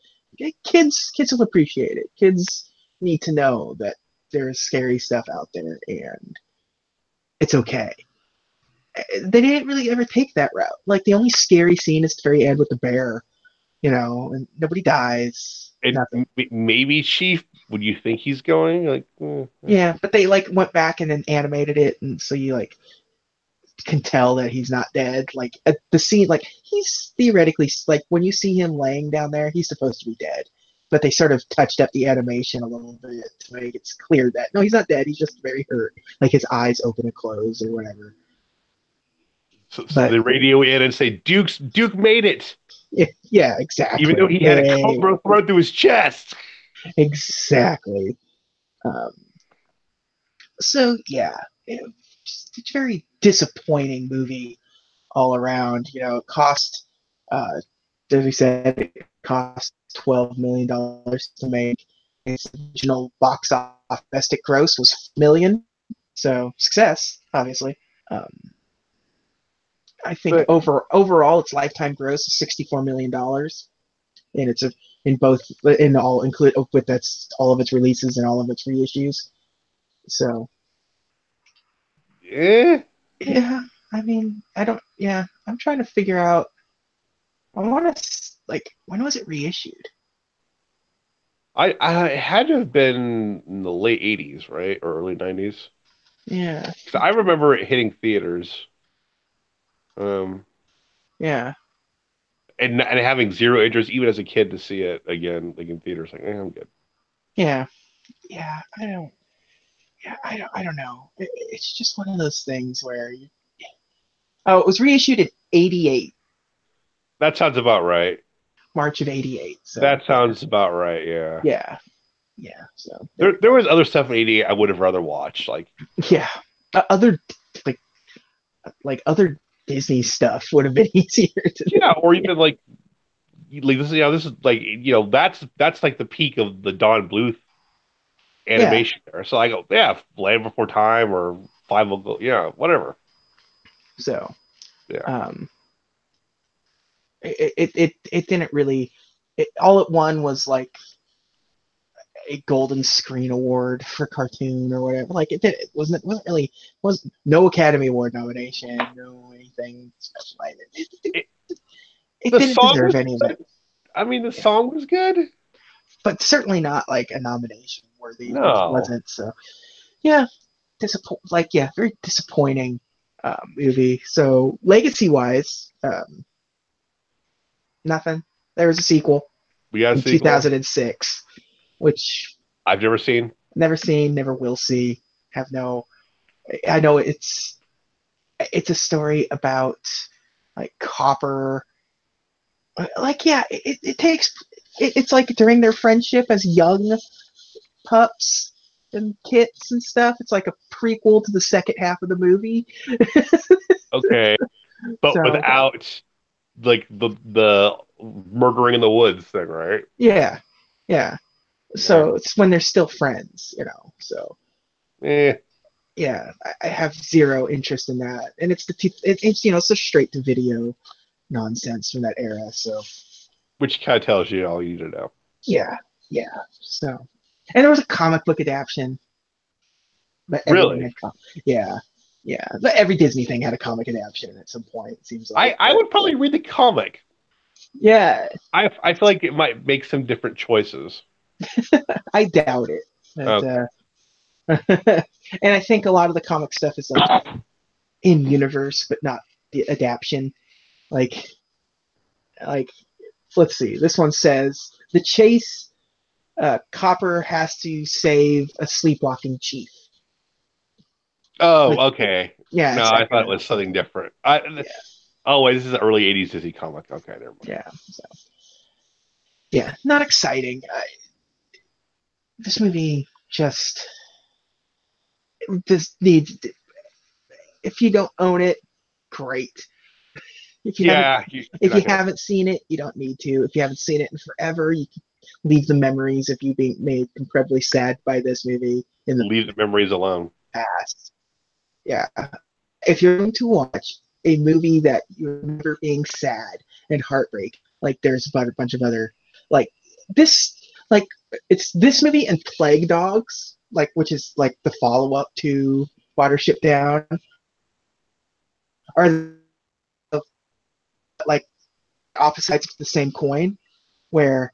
kids will appreciate it. Kids need to know that there's scary stuff out there and it's okay. They didn't really ever take that route. Like the only scary scene is the very end with the bear, and nobody dies, and nothing. maybe Chief. Would you think he's going? Like, Yeah, but they like went back and then animated it, and so you like can tell that he's not dead. Like at the scene, like he's theoretically like when you see him laying down there, he's supposed to be dead. But they sort of touched up the animation a little bit to make it clear that no, he's not dead. He's just very hurt, like his eyes open and close or whatever. so But they radio in and say, Duke made it, yeah, even though exactly. he had a Yay, cobra thrown through his chest. exactly. Um, so yeah, it's a very disappointing movie all around. It cost, as we said, it cost $12 million to make. Its original box office domestic gross was $1 million, so success, obviously. Um, I think But overall, its lifetime gross is $64 million, and it's in both in all include with that's all of its releases and all of its reissues. So eh, yeah, I mean, I don't. Yeah, I'm trying to figure out. I want to like when was it reissued? I had to have been in the late '80s, right, or early '90s. Yeah, Because I remember it hitting theaters, um, yeah, and having zero interest even as a kid to see it again, like in theaters. Like, I'm good. yeah, yeah. I don't. Yeah, I don't know. It's just one of those things where oh, it was reissued in '88, That sounds about right. March of '88. So That yeah, sounds about right. Yeah. yeah, yeah. So there There you there go. was other stuff in '88 I would have rather watched. Like, Yeah, other like other Disney stuff would have been easier to. yeah, or even like this is like that's like the peak of the Don Bluth Yeah. animation there. So I go, yeah, Land Before Time or Five Will Go, yeah, whatever. So Yeah. um, it didn't really. All it won was like a golden screen award for cartoon or whatever. Like it wasn't really was no Academy Award nomination, no anything special. It, It the didn't song deserve was any of it. good. I mean, the Yeah. song was good. But certainly not like a nomination worthy. It No, wasn't. So yeah, very disappointing movie. So legacy wise, nothing. There was a sequel we got a in sequel. 2006, which I've never seen. never seen, never will see. Have no. I know it's a story about like copper. Like yeah, it takes. It's like during their friendship as young pups and kits and stuff. It's like a prequel to the second half of the movie. Okay, but So without like the murdering in the woods thing, right? yeah, yeah. Yeah. So it's when they're still friends. So Eh, yeah, I have zero interest in that, and it's it's a straight to video nonsense from that era. So which kind of tells you all you need to know. yeah, yeah. So and there was a comic book adaptation, but everyone Really, had yeah, yeah. But every Disney thing had a comic adaptation at some point. It seems like, I but would probably read the comic. yeah, I feel like it might make some different choices. I doubt it. But Okay. and I think a lot of the comic stuff is like in universe, but not the adaptation. Like like let's see. This one says the chase. Copper has to save a sleepwalking chief. Like, Oh, okay. yeah, No, it's I that thought kind it of was something stuff. different. Yeah, Oh, wait, this is an early '80s Disney comic. Okay, never mind. yeah. So, yeah, not exciting. This movie just this needs. If you don't own it, great. If you haven't, You're if you not gonna haven't seen it, you don't need to. If you haven't seen it in forever, you can leave the memories of you being made incredibly sad by this movie in the leave the memories alone. past. Yeah. If you're going to watch a movie that you remember being sad and heartbreak, like there's a bunch of other, like this, like it's this movie and Plague Dogs, like which is like the follow up to Watership Down, are like opposite sides of the same coin, where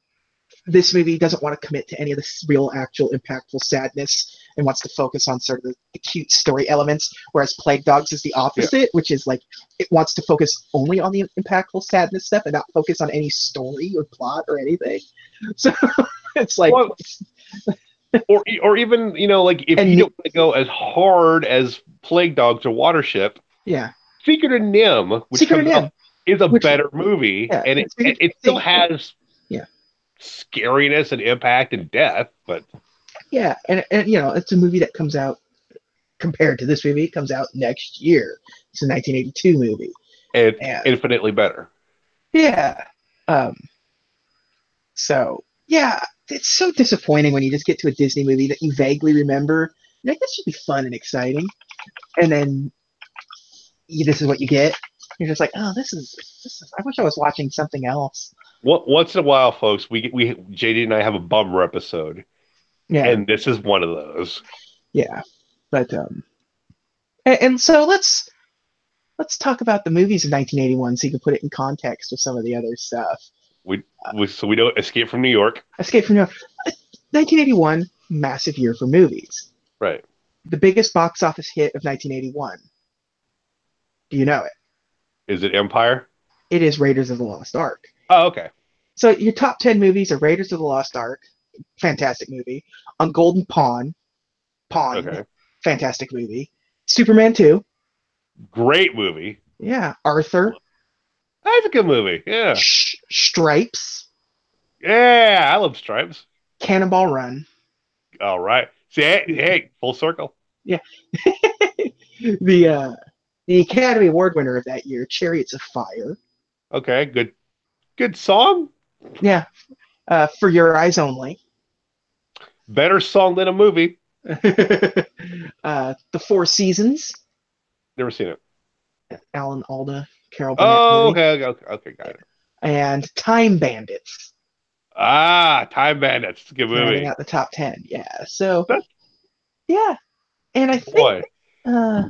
this movie doesn't want to commit to any of the real, actual, impactful sadness and wants to focus on sort of the cute story elements, whereas Plague Dogs is the Yeah. opposite, which is like it wants to focus only on the impactful sadness stuff and not focus on any story or plot or anything. So it's like, Well, or even like if you and don't want to go as hard as Plague Dogs or Watership, yeah, Secret of Nim, which Secret of comes out, Nim, is a which better movie, yeah, and it still has yeah, scariness and impact and death, but yeah, and it's a movie that comes out compared to this movie, it comes out next year. It's a 1982 movie, it's and infinitely better. yeah, um, so yeah, it's so disappointing when you just get to a Disney movie that you vaguely remember. You're like, this should be fun and exciting, and then this is what you get. You're just like, oh, this is. I wish I was watching something else. Once in a while, folks, we JD and I have a bummer episode, Yeah, and this is one of those. yeah, but and so let's talk about the movies of 1981 so you can put it in context with some of the other stuff. So we know Escape from New York, Escape from New York, 1981, massive year for movies. right? The biggest box office hit of 1981. Do you know it? Is it Empire? It is Raiders of the Lost Ark. Oh, okay, So your top 10 movies are Raiders of the Lost Ark, fantastic movie. On Golden Pond, okay, fantastic movie. Superman 2, great movie. yeah. Arthur, That's a good movie. Yeah, Stripes, yeah, I love Stripes. Cannonball Run, All right. See, hey, full circle. yeah. The Academy Award winner of that year, Chariots of Fire, Okay, good song. yeah. For Your Eyes Only, Better song than a movie. The Four Seasons, Never seen it. Alan Alda, Carol Burnett Oh, movie, okay, got it. and Time Bandits, Ah, Time Bandits. Good rounding movie. out the top 10. Yeah, so That's yeah, and I think boy. uh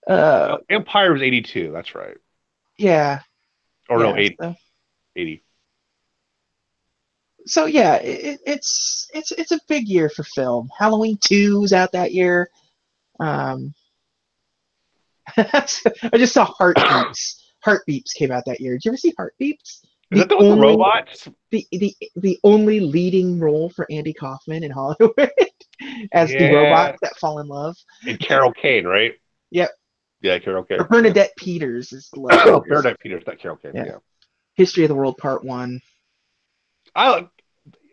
uh Empire was 82. That's right. yeah, Or no, yeah. 80. So 80. yeah, it's a big year for film. Halloween 2 was out that year. Um, I just saw Heartbeeps. Heartbeeps came out that year. Did you ever see Heartbeeps? Is The that the one with the only robots? the only leading role for Andy Kaufman in Hollywood as the Yeah. robots that fall in love. And Carol Kane, right? Yep. Yeah, Carol Or Kane. Yeah. Bernadette Peters is the love Oh, interest. Paradise Peters, not Carol Kane. Yeah. Yeah. History of the World Part One. I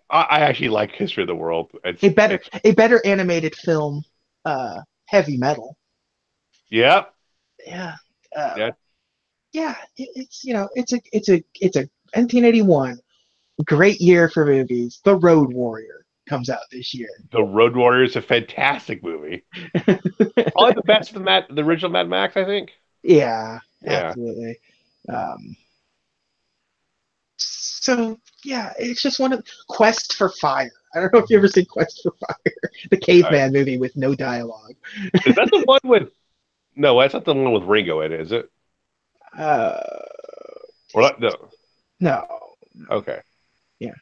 I actually like History of the World. A better animated film. Heavy Metal. Yeah. Yeah. Uh, Yeah. yeah. It's a 1981 great year for movies. The Road Warrior comes out this year. The Road Warrior is a fantastic movie. Probably the best of the original Mad Max, I think. Yeah, Yeah. absolutely. Um, so yeah, it's just one of Quest for Fire. I don't know if you ever seen Quest for Fire, the Uh, caveman movie with no dialogue. is that the one with? No, that's not the one with Ringo in it, is it? Uh, Or not? No. no, Okay. yeah,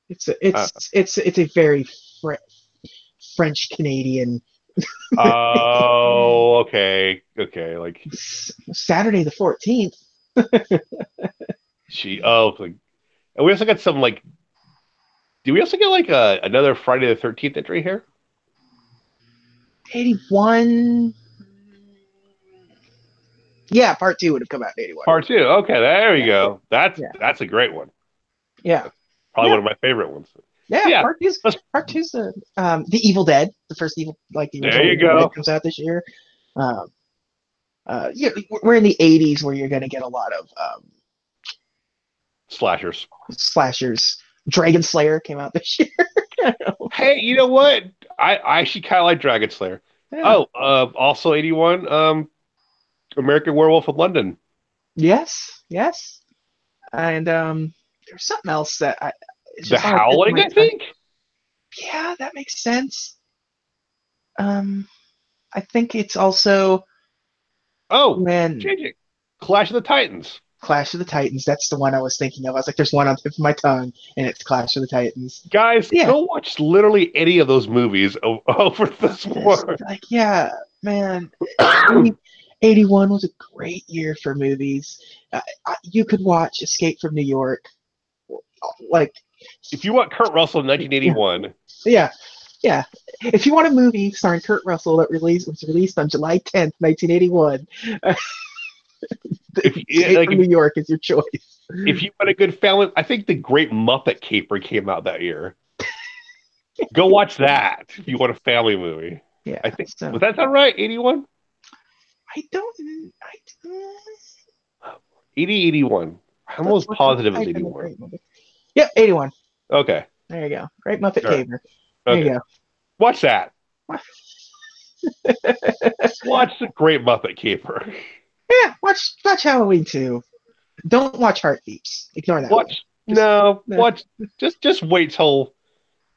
it's a very French Canadian. Oh, okay, okay. Like Saturday the 14th. she. Oh, like, and we also got some like do we also get like another Friday the 13th entry here? 81. Yeah, part two would have come out in 81. Part two. Okay, there we Yeah, go. yeah, That's a great one. yeah, That's probably yeah, one of my favorite ones. yeah. Yeah, let's, Part two's the Evil Dead, the first Evil, like the there original you Evil Dead go. comes out this year. Um, yeah, we're in the 80s where you're gonna get a lot of Slashers. slashers. Dragon Slayer came out this year. Hey, you know what? I actually kind of like Dragon Slayer. Yeah. Oh, also 81. American Werewolf in London. Yes. Yes. And there's something else that it's The just on the tip of Howling, my I tongue. think. Yeah, that makes sense. Um, I think it's also Oh, when changing. Clash of the Titans. Clash of the Titans. That's the one I was thinking of. I was like, there's one on the tip of my tongue, and it's Clash of the Titans. Guys, Yeah, go watch literally any of those movies over this it's one. like, yeah, man, 80, 81 was a great year for movies. You could watch Escape from New York, like, If you want Kurt Russell in yeah, 1981, yeah, yeah. If you want a movie starring Kurt Russell that was released on July 10th, 1981, Escape like from New York is your choice. if you want a good family, I think the Great Muppet Caper came out that year. Go watch that if you want a family movie. Yeah, I think so was that sound right? 81? I don't. I, 80, 81. I'm almost let's positive it was type in the 81. great movie. Yep, 81. Okay. There you go. Great Muppet All right. Caper. There Okay. you Watch that. go. Watch the Great Muppet Caper. Yeah, watch Halloween 2. Don't watch Heartbeats. Ignore that one. Watch Just no, no, watch just wait till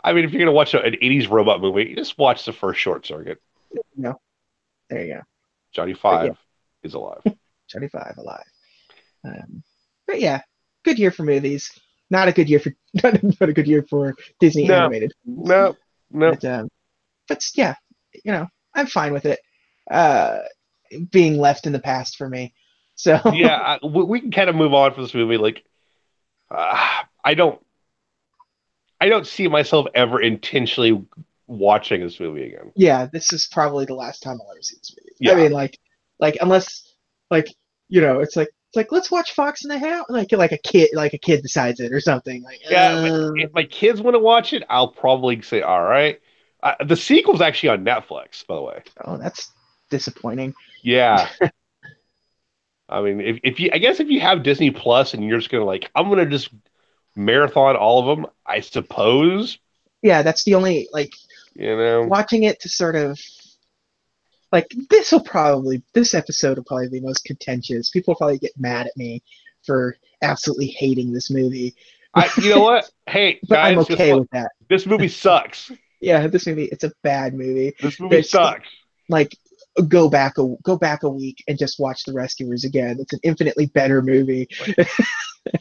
I mean if you're gonna watch an 80s robot movie, just watch the first short circuit. no. There you go. Johnny But yeah, Five is alive. 25 alive. But yeah, good year for movies. Not a good year for not a good year for Disney No, animated movies. no, no. But yeah, I'm fine with it. Uh, being left in the past for me. So Yeah, we can kind of move on from this movie. Like, I don't see myself ever intentionally watching this movie again. yeah, this is probably the last time I'll ever see this movie. I Yeah, mean, like unless like it's like let's watch Fox and the Hound, like a kid decides it or something. Like, yeah. But if my kids want to watch it, I'll probably say, all right. The sequel's actually on Netflix, by the way. oh, that's disappointing. Yeah, I mean, if you, I guess if you have Disney Plus and you're just gonna like, I'm gonna just marathon all of them, I suppose. Yeah, that's the only You know, watching it to sort of this episode will probably be most contentious. People will probably get mad at me for absolutely hating this movie, you know what? Hey, but I'm guys, guess okay what? with that. This movie sucks. Yeah, this movie, it's a bad movie. This movie There's sucks. like go back a week and just watch The Rescuers again. It's an infinitely better movie.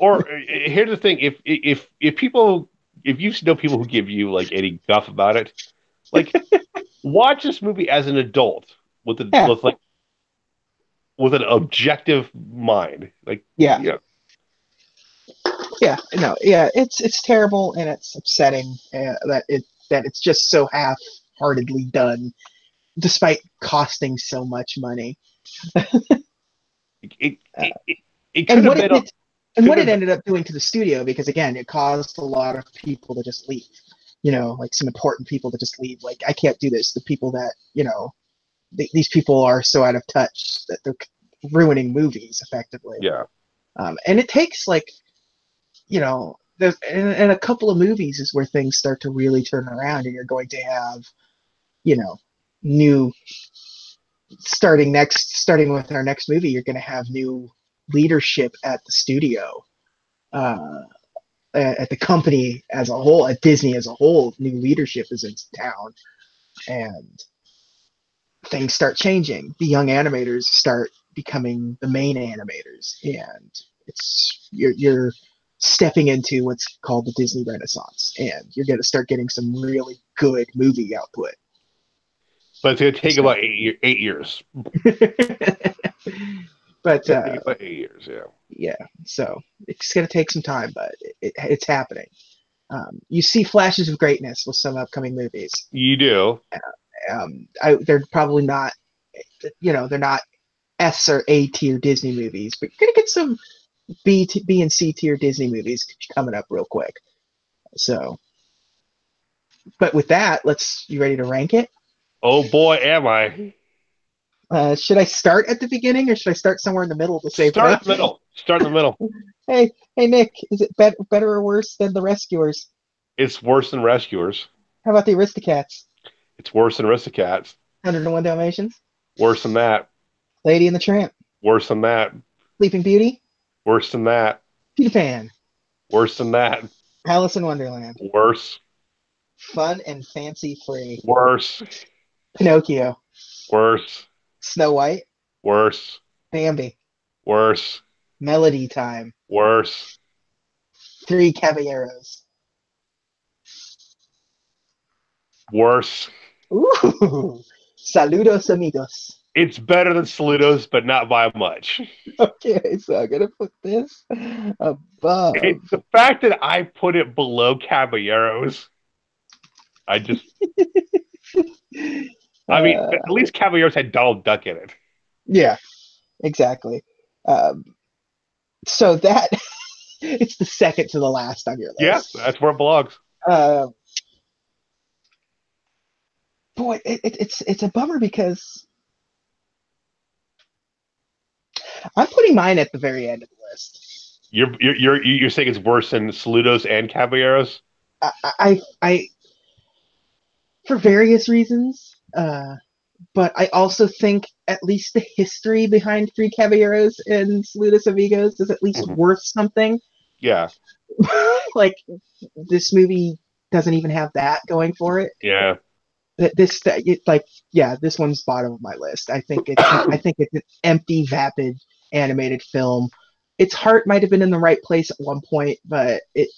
Or here's the thing: if people, if you know people who give you like any guff about it, like watch this movie as an adult Yeah, with an objective mind. Like, yeah, yeah, yeah. No, yeah. It's terrible and it's upsetting that it's just so half-heartedly done, despite costing so much money. it Uh, it, it, it and could have been what could it have ended up doing to the studio, because again, it caused a lot of people to just leave. Like some important people to just leave. Like, I can't do this. The people that these people are so out of touch that they're ruining movies effectively. yeah. And it takes there's and a couple of movies is where things start to really turn around, and you're going to have new starting with our next movie. You're going to have new leadership at the studio, uh, at the company as a whole, at Disney as a whole. New leadership is in town, and things start changing. The young animators start becoming the main animators, and you're stepping into what's called the Disney Renaissance, and you're going to start getting some really good movie output. But it's gonna take So, about 8 years. but It's gonna take about 8 years. Yeah. yeah, so it's going to take some time, but it's happening. You see flashes of greatness with some upcoming movies. You do. They're probably not, they're not S or A tier Disney movies, but you're gonna get some B and C tier Disney movies coming up real quick. So, but with that, you ready to rank it? Oh boy, am I. Should I start at the beginning or should I start somewhere in the middle to save it Start in up? the middle. Start in the middle. Hey, Nick, is it better or worse than The Rescuers? It's worse than Rescuers. How about The Aristocats? It's worse than Aristocats. 101 Dalmatians? Worse than that. Lady and the Tramp? Worse than that. Sleeping Beauty? Worse than that. Peter Pan? Worse than that. Alice in Wonderland? Worse. Fun and fancy free? Worse. Pinocchio? Worse. Snow White? Worse. Bambi? Worse. Melody Time? Worse. Three Caballeros? Worse. Ooh! Saludos amigos. It's better than Saludos, but not by much. Okay, so I'm gonna put this above. It's the fact that I put it below Caballeros. I mean, at least Caballeros had Donald Duck in it. Yeah, exactly. So that it's the second to the last on your list. Yeah, that's where it belongs. Boy, it's a bummer because I'm putting mine at the very end of the list. You're saying it's worse than Saludos and Caballeros? I for various reasons, but I also think at least the history behind Three Caballeros and Saludos Amigos is at least worth something. Yeah. Like this movie doesn't even have that going for it. Yeah. This one's bottom of my list. I think it's an empty, vapid animated film. Its heart might have been in the right place at one point, but it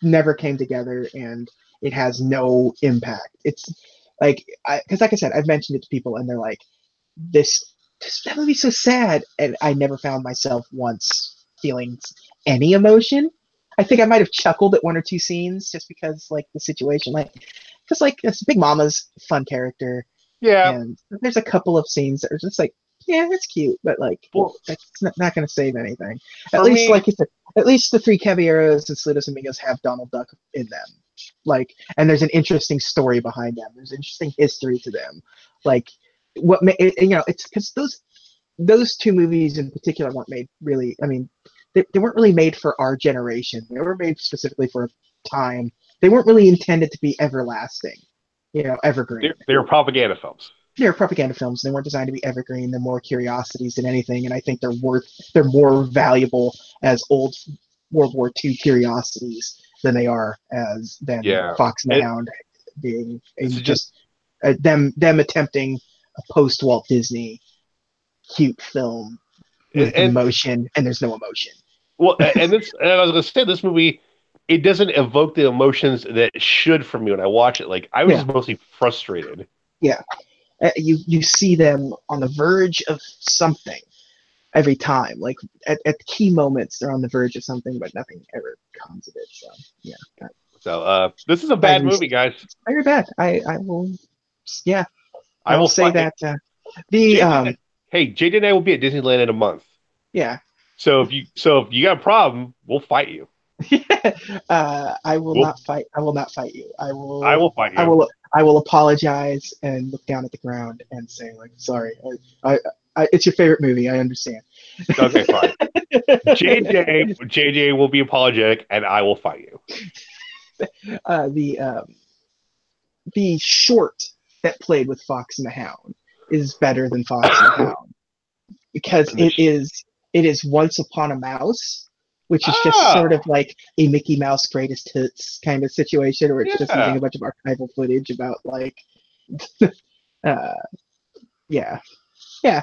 never came together, and it has no impact. It's because like I said, I've mentioned it to people, and they're like, that movie's so sad," and I never found myself once feeling any emotion. I think I might have chuckled at one or two scenes just because the situation, because Big Mama's a fun character. Yeah. And there's a couple of scenes that are just yeah, that's cute, but that's not going to save anything. At least, like you said, at least the Three Caballeros and Saludos Amigos have Donald Duck in them. And there's an interesting story behind them. There's interesting history to them. It's because those two movies in particular weren't made really. I mean, they weren't really made for our generation. They were made specifically for a time. They weren't really intended to be everlasting, evergreen. They were propaganda films. They're propaganda films. They weren't designed to be evergreen. They're more curiosities than anything, and I think they're more valuable as old World War II curiosities than they are than Fox and the Hound being them attempting a post Walt Disney cute film with emotion, and there's no emotion. Well, and I was going to say, this movie, it doesn't evoke the emotions that it should from me when I watch it. I was just mostly frustrated. Yeah. You see them on the verge of something every time. At key moments, they're on the verge of something, but nothing ever comes of it. So, yeah. So, this is a bad movie, guys. Very bad. I will, yeah. I will say that hey, JD and I will be at Disneyland in a month. Yeah. So if you got a problem, we'll fight you. I will not fight. I will not fight you. I will fight you. I will apologize and look down at the ground and say sorry. It's your favorite movie. I understand. Okay, fine. JJ will be apologetic, and I will fight you. The short that played with Fox and the Hound is better than Fox and the Hound because it is Once Upon a Mouse, which is just sort of like a Mickey Mouse greatest hits kind of situation, where it's just using a bunch of archival footage about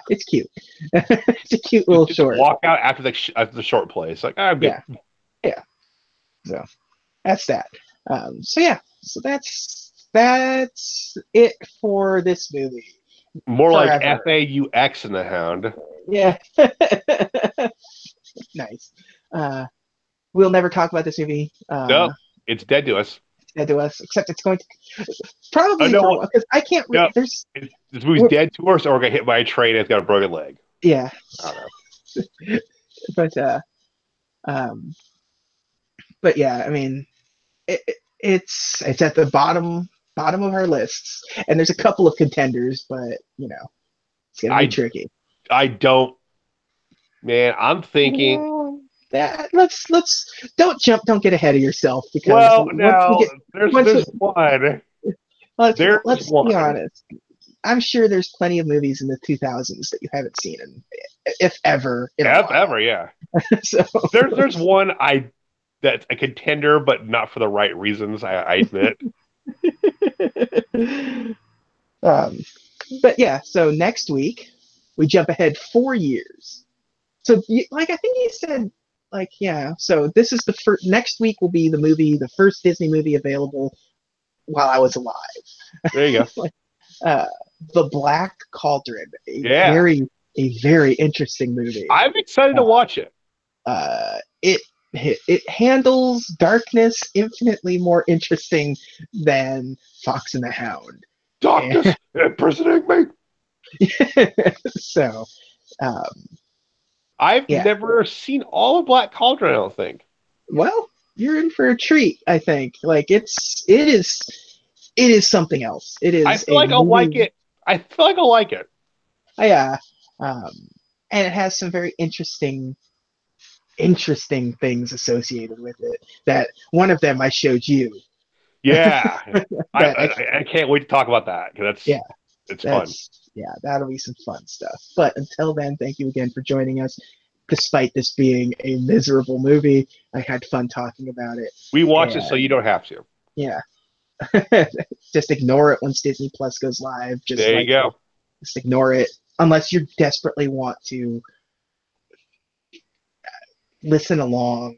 it's cute. It's a cute little short. Walk out after the short play. It's I'm good. Yeah. So that's that. So that's it for this movie. More like FAUX in the Hound. Yeah. Nice. we'll never talk about this movie. Nope, it's dead to us. Dead to us, except it's going to I probably know for a what. while because I can't. No, There's this movie's we're, dead to us, or got hit by a train and it's got a broken leg. yeah, I don't know. but um, but yeah, I mean, it's at the bottom of our lists, and there's a couple of contenders, but it's gonna be I tricky. I don't, man. I'm thinking. Well, that let's don't get ahead of yourself because Well, now once we there's one. There's let's be one. honest. I'm sure there's plenty of movies in the 2000s that you haven't seen in, if ever, in a Ever, while. yeah. So, There's one that's a contender, but not for the right reasons. I admit. um, but yeah. So next week we jump ahead 4 years. So like I think you said, like yeah. So this is the first. Next week will be the first Disney movie available while I was alive. There you go. uh, The Black Cauldron, Yeah, a very interesting movie. I'm excited to watch it. It it handles darkness infinitely more interesting than Fox and the Hound, and Darkness imprisoning me. so um, I've yeah. never seen all of Black Cauldron. I don't think. Well, you're in for a treat. I think like it is something else. It I is feel a like I'll like movie. it. I feel like I'll like it. Yeah, um, and it has some very interesting things associated with it. That one of them I showed you. Yeah, That I I can't wait to talk about that because Yeah, it's fun. that'll be some fun stuff. But until then, thank you again for joining us. Despite this being a miserable movie, I had fun talking about it. We watch it so you And don't have to. yeah, just ignore it once Disney Plus goes live. There you go. Just ignore it unless you desperately want to listen along.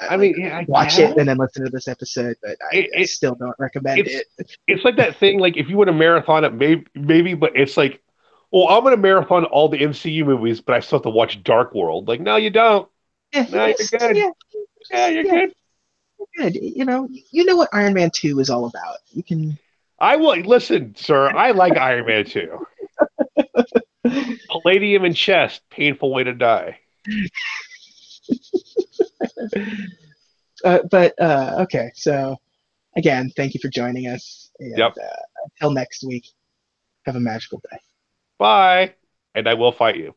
I Like mean, yeah, I watch it guess and then listen to this episode, but I it still don't recommend it's it. it's like that thing. Like if you want to marathon it, maybe, but it's like, well, I'm going to marathon all the MCU movies, but I still have to watch Dark World. Like, no, you don't. Yeah, No, you're good. yeah, Yeah, you're yeah, good. good. You know what Iron Man 2 is all about. You can. I will listen, sir. I like Iron Man 2. Palladium and chest, painful way to die. But okay, so again, thank you for joining us, and Yep. until next week, have a magical day. Bye. And I will fight you.